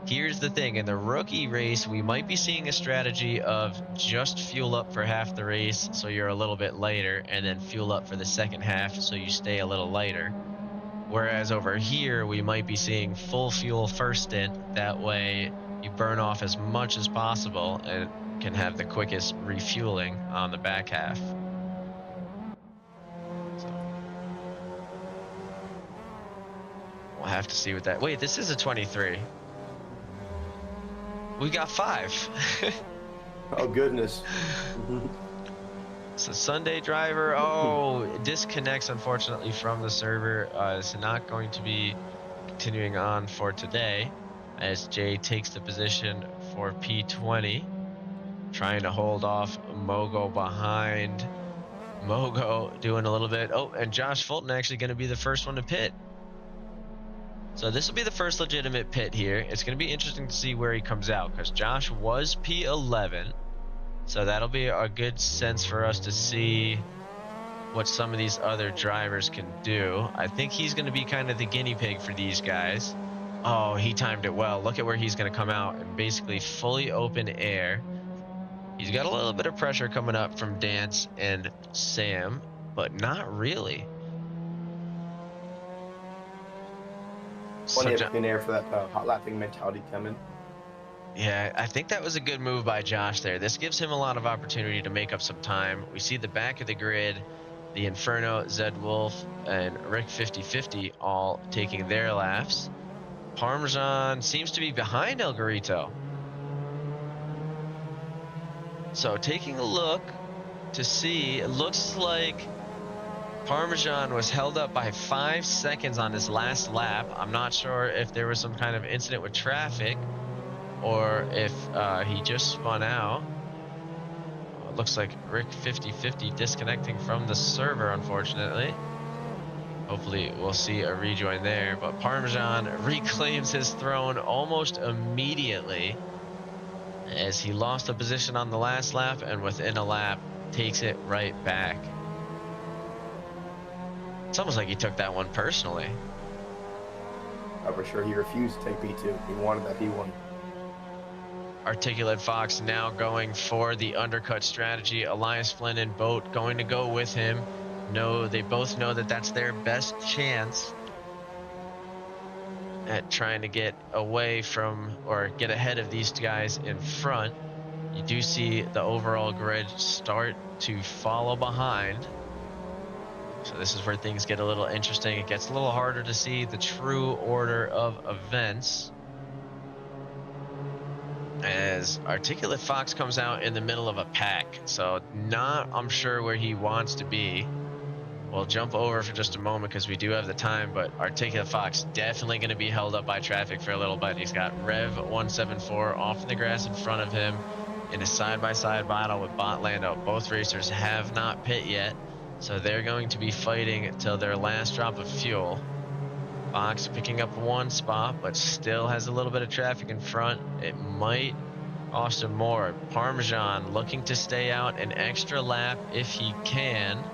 here's the thing. In the rookie race, we might be seeing a strategy of just fuel up for half the race so you're a little bit lighter, and then fuel up for the second half so you stay a little lighter. Whereas over here, we might be seeing full fuel first stint. That way you burn off as much as possible and can have the quickest refueling on the back half. So we'll have to see what that. Wait, this is a 23. We got 5. Oh goodness. So Sunday Driver, disconnects unfortunately from the server. It's not going to be continuing on for today, as Jay takes the position for P20. trying to hold off Mogo behind. Mogo doing a little bit. Oh, and Josh Fulton actually going to be the first one to pit. So this will be the first legitimate pit here. It's going to be interesting to see where he comes out because Josh was P11. So that'll be a good sense for us to see what some of these other drivers can do. I think he's going to be kind of the guinea pig for these guys. Oh, he timed it well. Look at where he's going to come out and basically fully open air. He's got a little bit of pressure coming up from Dance and Sam, but not really. Plenty So, of thin air for that hot lapping mentality coming. yeah, I think that was a good move by Josh there. This gives him a lot of opportunity to make up some time. We see the back of the grid, the Inferno, Zed Wolf, and Rick 5050 all taking their laps. Parmesan seems to be behind El Garito. So taking a look to see, it looks like Parmesan was held up by 5 seconds on his last lap. I'm not sure if there was some kind of incident with traffic or if he just spun out. Looks like Rick 5050 disconnecting from the server, unfortunately. Hopefully we'll see a rejoin there, but Parmesan reclaims his throne almost immediately as he lost a position on the last lap and within a lap takes it right back. It's almost like he took that one personally. For sure, he refused to take P2. He wanted that P1. Articulate Fox now going for the undercut strategy. Elias Flynn and Boat going to go with him. No, they both know that that's their best chance at trying to get away from or get ahead of these guys in front. You do see the overall grid start to follow behind. So this is where things get a little interesting. It gets a little harder to see the true order of events as Articulate Fox comes out in the middle of a pack. So not, I'm sure, where he wants to be. We'll jump over for just a moment because we do have the time, but Articulate Fox definitely going to be held up by traffic for a little bit. He's got Rev 174 off in the grass in front of him in a side-by-side battle with Bot Lando. Both racers have not pit yet, so they're going to be fighting till their last drop of fuel. Fox picking up one spot, but still has a little bit of traffic in front. It might cost him more. Parmesan looking to stay out an extra lap if he can,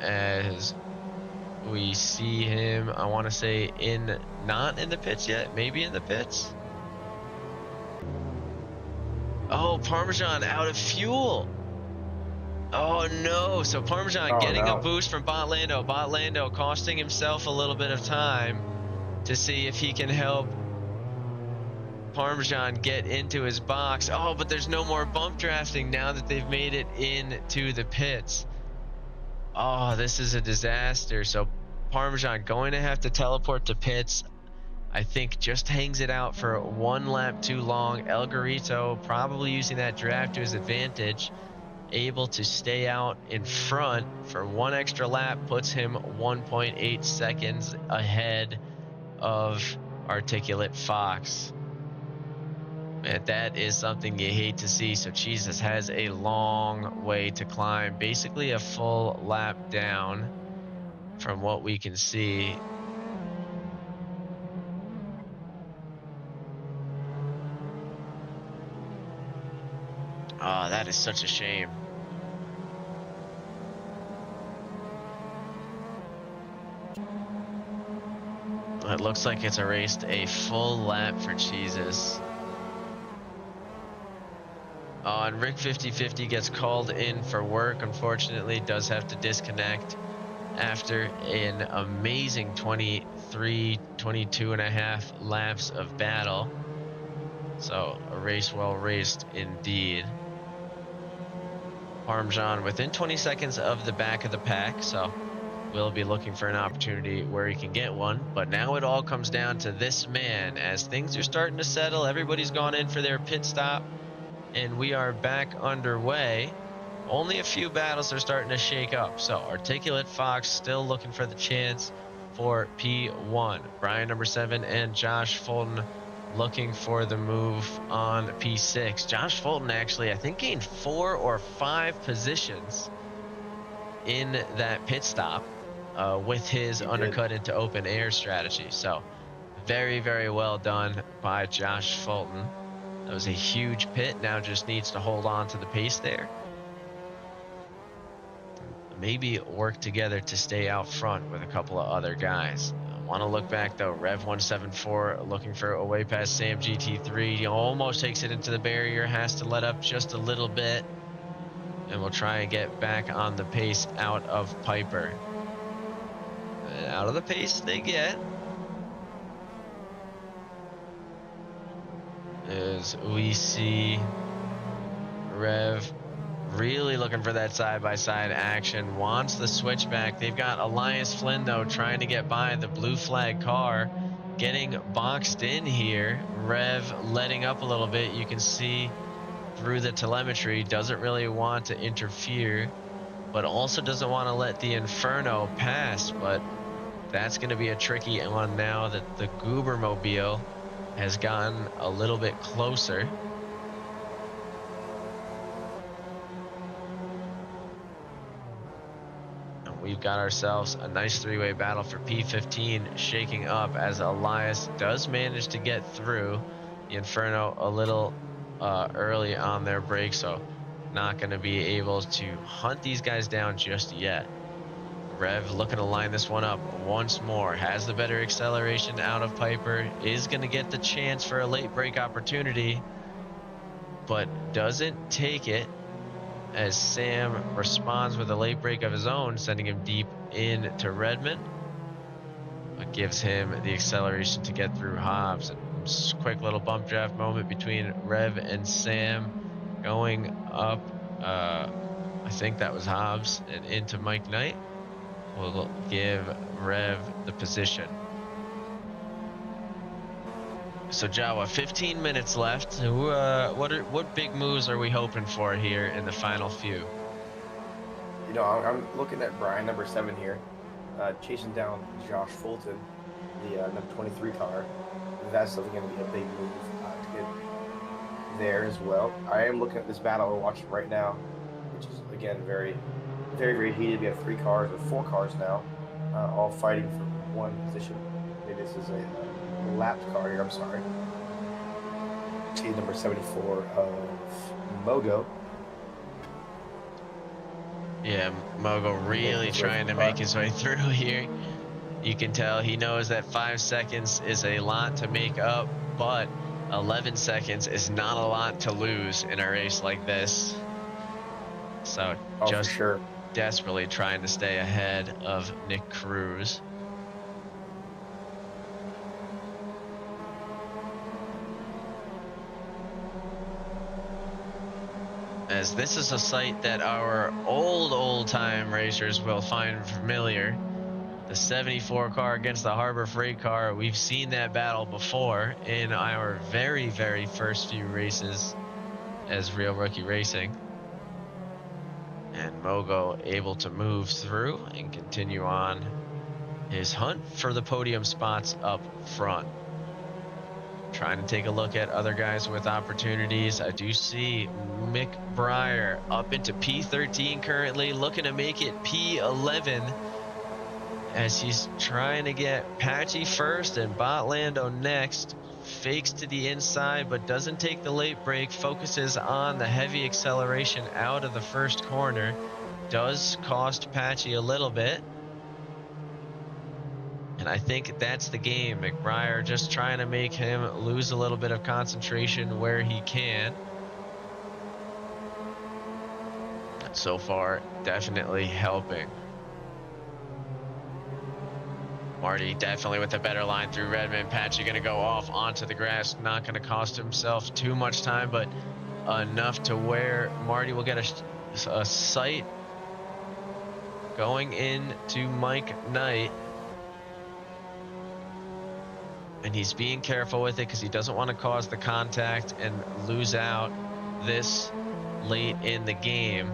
as we see him, I want to say, not in the pits yet, maybe in the pits. Oh, Parmesan out of fuel. Oh no, so Parmesan getting a boost from Bot Lando. Bot Lando costing himself a little bit of time to see if he can help Parmesan get into his box. Oh, but there's no more bump drafting now that they've made it into the pits. Oh, this is a disaster. So Parmesan going to have to teleport to pits. I think just hangs it out for one lap too long. El Garito probably using that draft to his advantage, able to stay out in front for one extra lap, puts him 1.8 seconds ahead of Articulate Fox. Man, that is something you hate to see. So Jesus has a long way to climb, basically a full lap down from what we can see. Oh, that is such a shame. It looks like it's erased a full lap for Jesus. Oh, and Rick 5050 gets called in for work, unfortunately, does have to disconnect after an amazing 22 and a half laps of battle. So a race well raced indeed. Parmesan within 20 seconds of the back of the pack, so we'll be looking for an opportunity where he can get one. But now it all comes down to this man. As things are starting to settle, everybody's gone in for their pit stop, and we are back underway. Only a few battles are starting to shake up. So Articulate Fox still looking for the chance for P1. Brian number 7 and Josh Fulton looking for the move on P6. Josh Fulton actually, I think, gained 4 or 5 positions in that pit stop with his He did. undercut into open air strategy. So very, very well done by Josh Fulton. That was a huge pit. Now just needs to hold on to the pace there. Maybe work together to stay out front with a couple of other guys. I want to look back though. Rev 174 looking for a way past Sam GT3. He almost takes it into the barrier, has to let up just a little bit, and we'll try and get back on the pace out of Piper. And out of the pace they get. As we see Rev really looking for that side-by-side action, wants the switchback. They've got Elias Flynn, though, trying to get by the blue flag car, getting boxed in here. Rev letting up a little bit. You can see through the telemetry, doesn't really want to interfere, but also doesn't want to let the Inferno pass. But that's going to be a tricky one now that the Goober Mobile has gotten a little bit closer. We've got ourselves a nice three-way battle for P15 shaking up as Elias does manage to get through the Inferno a little early on their break, so not going to be able to hunt these guys down just yet. Rev looking to line this one up once more, has the better acceleration out of Piper, is going to get the chance for a late break opportunity, but doesn't take it, as Sam responds with a late break of his own, sending him deep into Redmond. But gives him the acceleration to get through Hobbs. Quick little bump draft moment between Rev and Sam, going up, I think that was Hobbs, and into Mike Knight. Will give Rev the position. So Jawa, 15 minutes left. What big moves are we hoping for here in the final few? You know, I'm looking at Brian, number 7 here, chasing down Josh Fulton, the number 23 car. That's definitely going to be a big move to get there as well. I am looking at this battle we're watching right now, which is, again, very, very, very heated. We have 3 cars, or 4 cars now, all fighting for one position. Maybe this is a lapped car here, I'm sorry. See number 74 of Mogo. Yeah, Mogo really trying to make his way through here. You can tell he knows that 5 seconds is a lot to make up, but 11 seconds is not a lot to lose in a race like this. So just desperately trying to stay ahead of Nick Cruz. As this is a sight that our old time racers will find familiar. The 74 car against the Harbor Freight car. We've seen that battle before in our very, very first few races as Real Rookie Racing. And Mogo able to move through and continue on his hunt for the podium spots up front. Trying to take a look at other guys with opportunities. I do see Mick Breyer up into P13 currently, looking to make it P11 as he's trying to get Patchy first and Botlando next. Fakes to the inside, but doesn't take the late break. Focuses on the heavy acceleration out of the first corner. Does cost Patchy a little bit. And I think that's the game. McBriar just trying to make him lose a little bit of concentration where he can. So far, definitely helping. Marty definitely with a better line through Redmond. Patchy going to go off onto the grass. Not going to cost himself too much time, but enough to where Marty will get a sight going into Mike Knight. And he's being careful with it because he doesn't want to cause the contact and lose out this late in the game.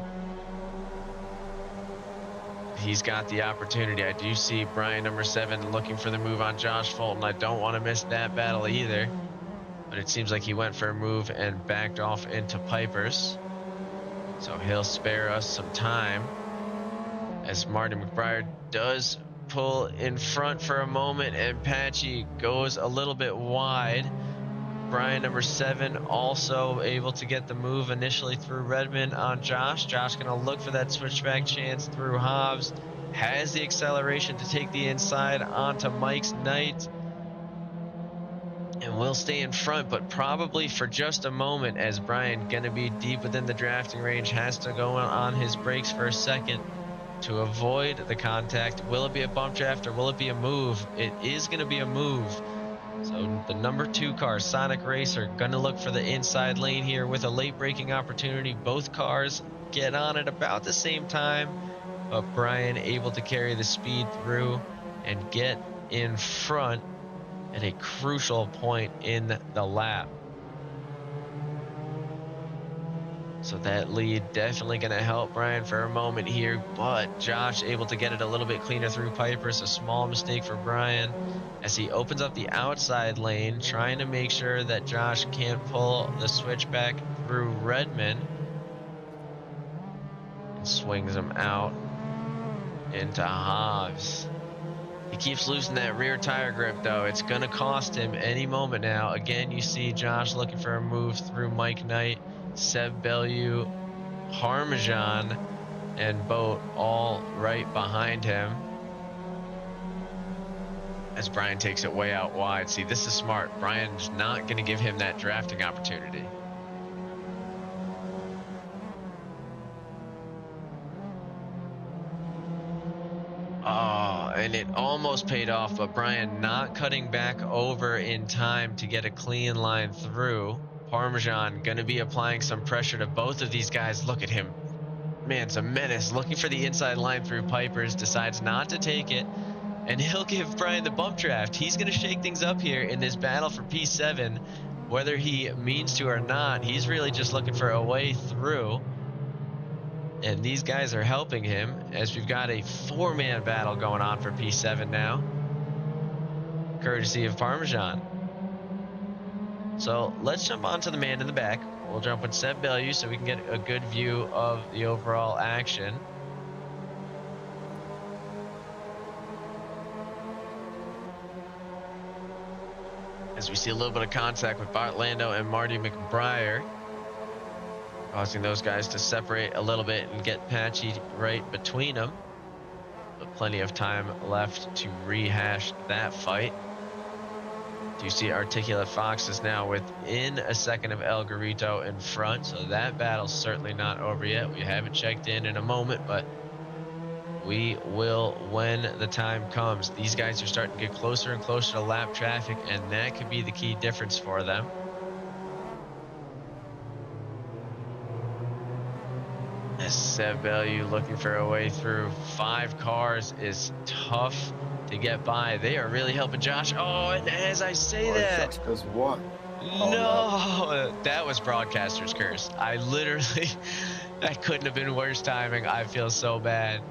He's got the opportunity. I do see Brian, number 7, looking for the move on Josh Fulton. I don't want to miss that battle either. but it seems like he went for a move and backed off into Pipers. So he'll spare us some time as Martin McBride does pull in front for a moment, and Patchy goes a little bit wide. Brian, number 7, also able to get the move initially through Redmond on Josh. Josh going to look for that switchback chance through Hobbs. Has the acceleration to take the inside onto Mike's Knight. And will stay in front, but probably for just a moment, as Brian going to be deep within the drafting range, has to go on his brakes for a second to avoid the contact. Will it be a bump draft or will it be a move? It is going to be a move. So the number 2 car, Sonic Racer, going to look for the inside lane here with a late braking opportunity. Both cars get on at about the same time, but Brian able to carry the speed through and get in front at a crucial point in the lap. So that lead definitely going to help Brian for a moment here, but Josh able to get it a little bit cleaner through Pipers. A small mistake for Brian as he opens up the outside lane, trying to make sure that Josh can't pull the switchback through Redmond, and swings him out into Hobbs. He keeps losing that rear tire grip, though. It's going to cost him any moment now. Again, you see Josh looking for a move through Mike Knight, Seb Bellew, Parmesan, and Boat all right behind him as Brian takes it way out wide. See, this is smart. Brian's not going to give him that drafting opportunity. Oh, and it almost paid off, but Brian not cutting back over in time to get a clean line through. Parmesan going to be applying some pressure to both of these guys. Look at him. Man's a menace, looking for the inside line through Pipers, decides not to take it, and he'll give Brian the bump draft. He's going to shake things up here in this battle for P7, whether he means to or not. He's really just looking for a way through, and these guys are helping him as we've got a 4-man battle going on for P7 now, courtesy of Parmesan. So let's jump onto the man in the back. We'll jump with Seb Bellew so we can get a good view of the overall action. As we see a little bit of contact with Bart Lando and Marty McBride, causing those guys to separate a little bit and get Patchy right between them. But plenty of time left to rehash that fight. You see Articulate Fox is now within a second of El Garito in front, so that battle's certainly not over yet. We haven't checked in a moment, but we will when the time comes. These guys are starting to get closer and closer to lap traffic, and that could be the key difference for them. As Seb Bellew looking for a way through 5 cars is tough to get by. They are really helping Josh. Oh, and as I say that, Josh does what? No, that was broadcaster's curse. I literally, that couldn't have been worse timing. I feel so bad.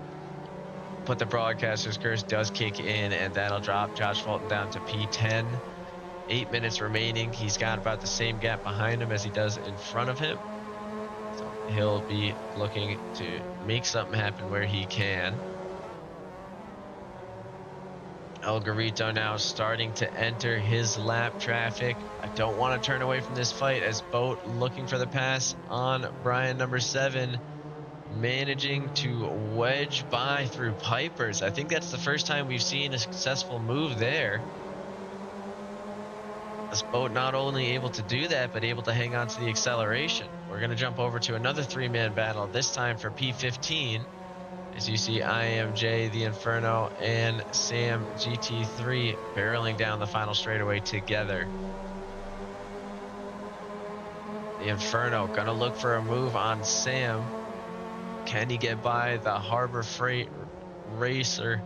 But the broadcaster's curse does kick in, and that'll drop Josh Fulton down to P10. 8 minutes remaining. He's got about the same gap behind him as he does in front of him. So he'll be looking to make something happen where he can. El Garito now starting to enter his lap traffic. I don't want to turn away from this fight as Boat looking for the pass on Brian number 7, managing to wedge by through Pipers. I think that's the first time we've seen a successful move there. This Boat not only able to do that, but able to hang on to the acceleration. We're going to jump over to another 3-man battle, this time for P15. As you see IMJ, the Inferno, and Sam GT3 barreling down the final straightaway together. The Inferno gonna look for a move on Sam. Can he get by the Harbor Freight Racer?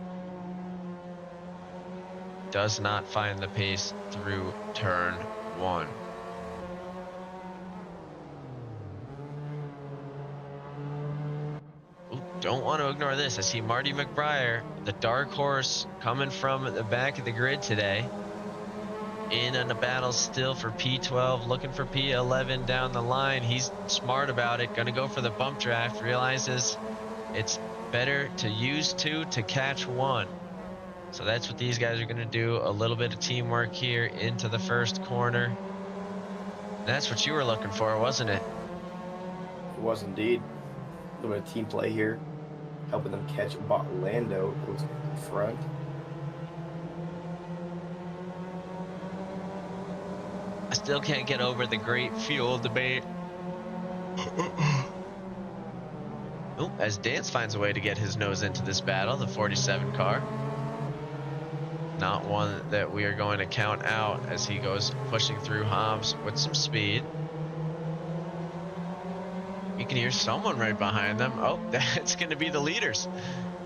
Does not find the pace through turn 1. Don't want to ignore this. I see Marty McBride, the dark horse, coming from the back of the grid today. in a battle still for P12, looking for P11 down the line. He's smart about it, going to go for the bump draft, realizes it's better to use two to catch one. So that's what these guys are going to do. A little bit of teamwork here into the first corner. That's what you were looking for, wasn't it? It was indeed a little bit of team play here, helping them catch Lando, who was in front. I still can't get over the great fuel debate. Oh, as Dance finds a way to get his nose into this battle, the 47 car. Not one that we are going to count out as he goes pushing through Hobbs with some speed. You can hear someone right behind them. Oh, that's going to be the leaders.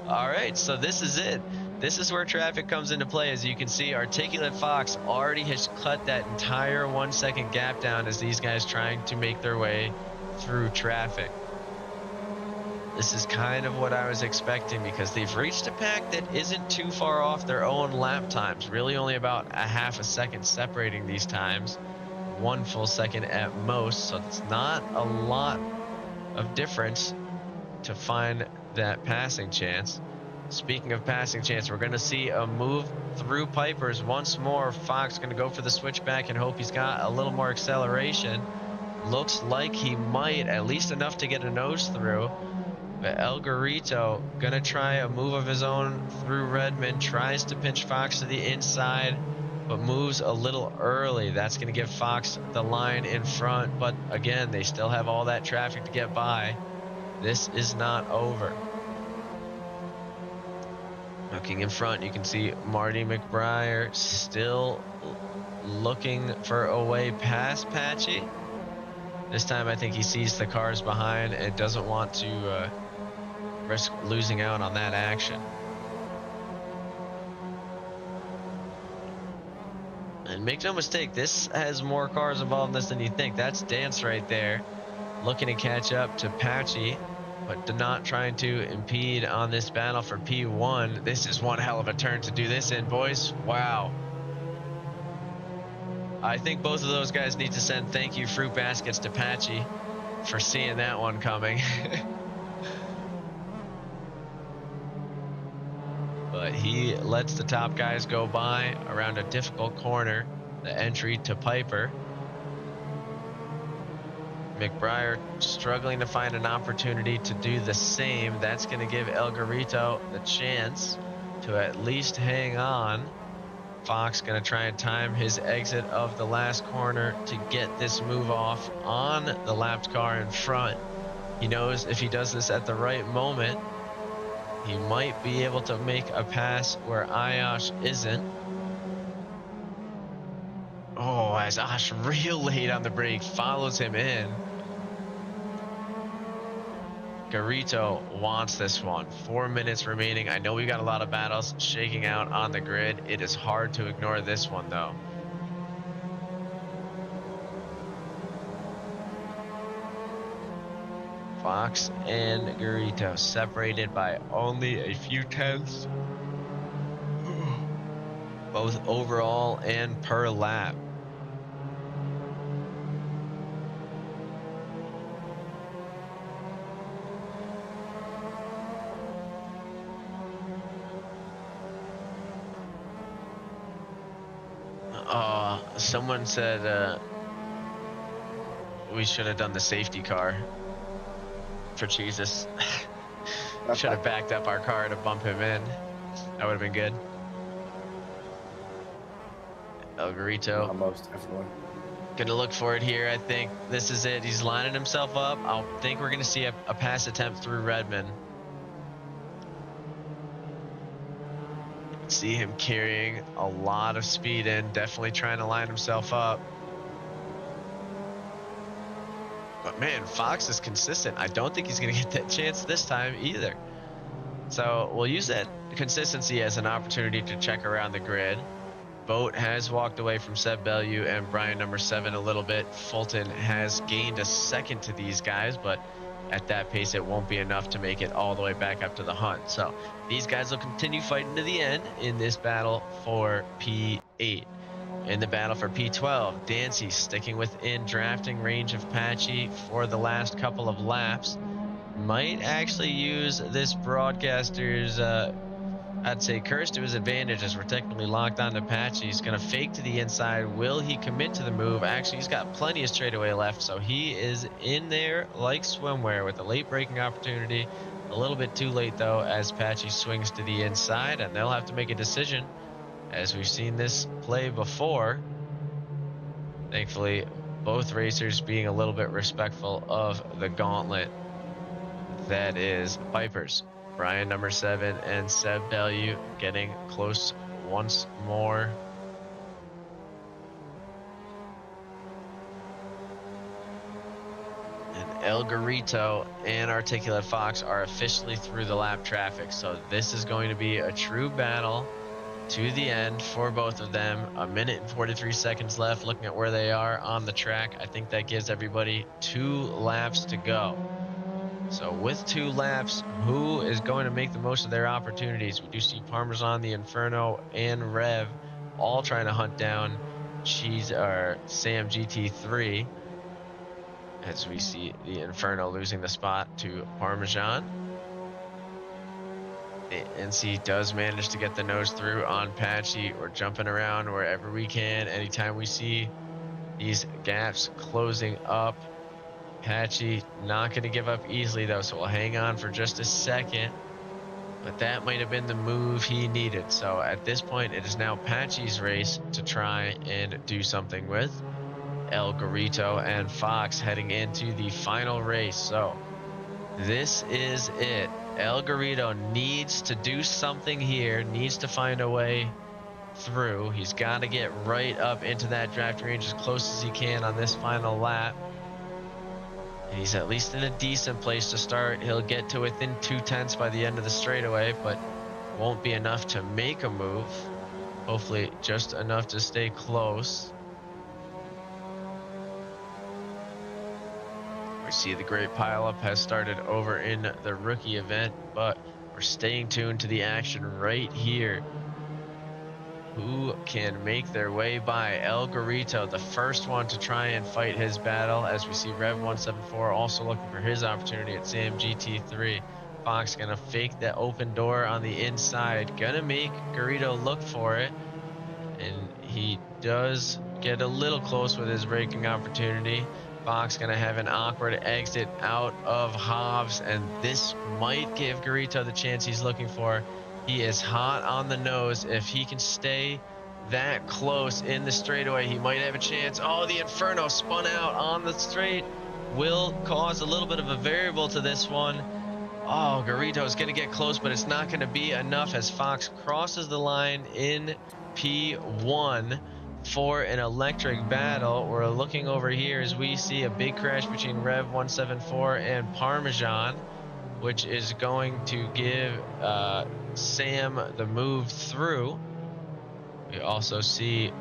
All right, so this is it. This is where traffic comes into play. As you can see, Articulate Fox already has cut that entire 1 second gap down as these guys trying to make their way through traffic. This is kind of what I was expecting because they've reached a pack that isn't too far off their own lap times. Really only about a half a second separating these times. 1 full second at most, so it's not a lot of difference to find that passing chance. Speaking of passing chance, we're going to see a move through Pipers once more. Fox going to go for the switchback and hope he's got a little more acceleration. Looks like he might, at least enough to get a nose through. But El Garito going to try a move of his own through Redmond, tries to pinch Fox to the inside, but moves a little early. That's going to give Fox the line in front. But again, they still have all that traffic to get by. This is not over. Looking in front, you can see Marty McBriar still looking for a way past Patchy. This time I think he sees the cars behind and doesn't want to risk losing out on that action. And make no mistake, this has more cars involved in this than you think. That's Dance right there, looking to catch up to Patchy, but not trying to impede on this battle for P1. This is one hell of a turn to do this in, boys. Wow. I think both of those guys need to send thank you fruit baskets to Patchy for seeing that one coming. But he lets the top guys go by around a difficult corner, the entry to Piper. McBriar struggling to find an opportunity to do the same. That's going to give El Garito the chance to at least hang on. Fox going to try and time his exit of the last corner to get this move off on the lapped car in front. He knows if he does this at the right moment, he might be able to make a pass where Ayash isn't. Oh, as Ash real late on the brake follows him in. Garito wants this one. 4 minutes remaining. I know we got a lot of battles shaking out on the grid. It is hard to ignore this one, though. Fox and Garito separated by only a few tenths, both overall and per lap. Someone said we should have done the safety car for Jesus. Should have backed up our car to bump him in. That would have been good. El Garito. Almost, definitely. Gonna look for it here, I think. This is it. He's lining himself up. I think we're gonna see a pass attempt through Redmond. See him carrying a lot of speed in, definitely trying to line himself up. But man, Fox is consistent. I don't think he's going to get that chance this time either. So we'll use that consistency as an opportunity to check around the grid. Boat has walked away from Seb Bellew and Brian number 7 a little bit. Fulton has gained a second to these guys, but at that pace, it won't be enough to make it all the way back up to the hunt. So these guys will continue fighting to the end in this battle for P8. In the battle for P12, Dancy sticking within drafting range of Patchy for the last couple of laps. Might actually use this broadcaster's, I'd say, curse to his advantage, as we're technically locked on to Patchy. He's going to fake to the inside. Will he commit to the move? Actually, he's got plenty of straightaway left, so he is in there like swimwear with a late braking opportunity. A little bit too late, though, as Patchy swings to the inside, and they'll have to make a decision, as we've seen this play before. Thankfully, both racers being a little bit respectful of the gauntlet that is Piper's. Brian number 7 and Seb Bellew getting close once more. And El Garito and Articulate Fox are officially through the lap traffic. So this is going to be a true battle to the end for both of them. 1 minute and 43 seconds left. Looking at where they are on the track, I think that gives everybody 2 laps to go. So with 2 laps, who is going to make the most of their opportunities? We do see Parmesan, the Inferno, and Rev all trying to hunt down Sam GT3, as we see the Inferno losing the spot to Parmesan. The NC does manage to get the nose through on Patchy. We're jumping around wherever we can. Anytime we see these gaps closing up, Patchy not going to give up easily, though, so we'll hang on for just a second. But that might have been the move he needed. So at this point, it is now Patchy's race to try and do something with. El Garito and Fox heading into the final race. So this is it. El Garito needs to do something here, needs to find a way through. He's got to get right up into that draft range as close as he can on this final lap. And he's at least in a decent place to start. He'll get to within 2/10 by the end of the straightaway, but won't be enough to make a move. Hopefully just enough to stay close. We see the great pileup has started over in the rookie event, but we're staying tuned to the action right here. Who can make their way by El Garito, the first one to try and fight his battle, as we see Rev 174 also looking for his opportunity at Sam GT3. Fox gonna fake the open door on the inside, gonna make Garito look for it, and he does get a little close with his braking opportunity. Fox gonna have an awkward exit out of Hobbs, and this might give Garito the chance he's looking for. He is hot on the nose. If he can stay that close in the straightaway, he might have a chance. Oh, the Inferno spun out on the straight. Will cause a little bit of a variable to this one. Oh, Garito is going to get close, but it's not going to be enough as Fox crosses the line in P1 for an electric battle. We're looking over here as we see a big crash between Rev 174 and Parmesan, which is going to give Sam the move through. We also see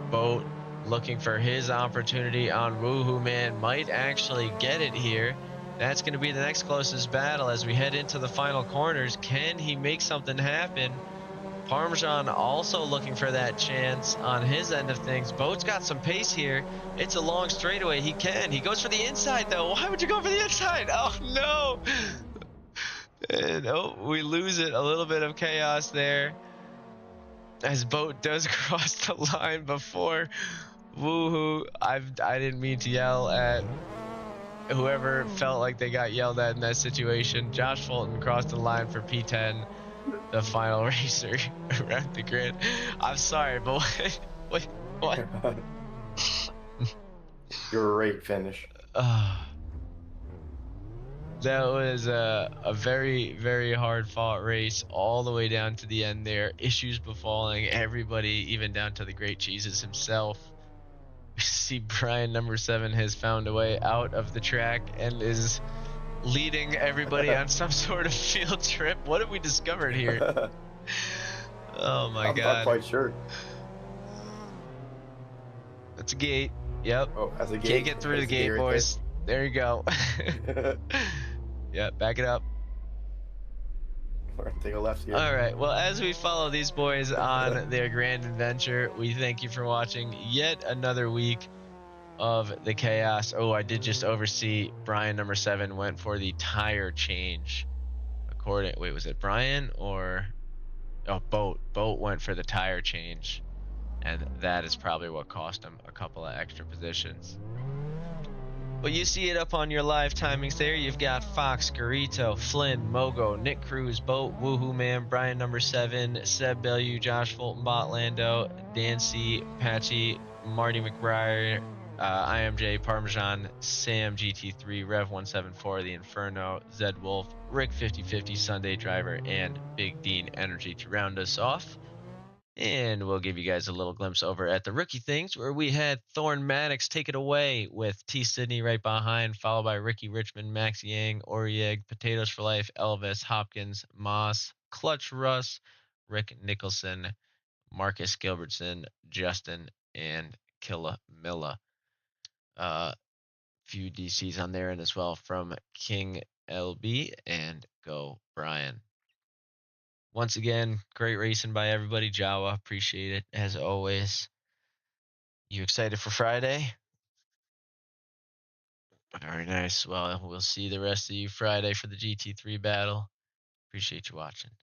Boat looking for his opportunity on Woohoo Man. Might actually get it here. That's going to be the next closest battle as we head into the final corners. Can he make something happen? Parmesan also looking for that chance on his end of things. Boat's got some pace here. It's a long straightaway. He can. He goes for the inside, though. Why would you go for the inside? Oh, no. And, oh, we lose it. A little bit of chaos there, as Boat does cross the line before Woohoo. I didn't mean to yell at whoever felt like they got yelled at in that situation. Josh Fulton crossed the line for P10, the final racer around the grid. I'm sorry, but what? Great finish. That was a very, very hard fought race all the way down to the end there. Issues befalling everybody, even down to the Great Cheeses himself. We see Brian number 7 has found a way out of the track and is leading everybody on some sort of field trip. What have we discovered here? Oh my God. I'm not quite sure. That's a gate. Yep. Oh, that's a gate. Can't get through the gate, right boys. There you go. Yeah, back it up. They go left here. All right. Well, as we follow these boys on their grand adventure, we thank you for watching yet another week of the chaos. Oh, I did just oversee Brian number 7 went for the tire change. Wait, was it Brian or Boat went for the tire change, and that is probably what cost him a couple of extra positions. But you see it up on your live timings there. You've got Fox, Garito, Flynn, Mogo, Nick Cruz, Boat, Woohoo Man, Brian number 7, Seb Bellew, Josh Fulton, Bot Lando, Dancy, Patchy, Marty McBride, IMJ, Parmesan, Sam GT3, Rev 174, The Inferno, Zed Wolf, Rick 5050, Sunday Driver, and Big Dean Energy to round us off. And we'll give you guys a little glimpse over at the rookie things where we had Thorn Maddox take it away with T. Sydney right behind, followed by Ricky Richmond, Max Yang, Orieg, Potatoes for Life, Elvis, Hopkins, Moss, Clutch Russ, Rick Nicholson, Marcus Gilbertson, Justin, and Killa Milla. Few DCs on there and as well from King LB and Go Brian. Once again, great racing by everybody. Jawa, appreciate it as always. You excited for Friday? Very nice. Well, we'll see the rest of you Friday for the GT3 battle. Appreciate you watching.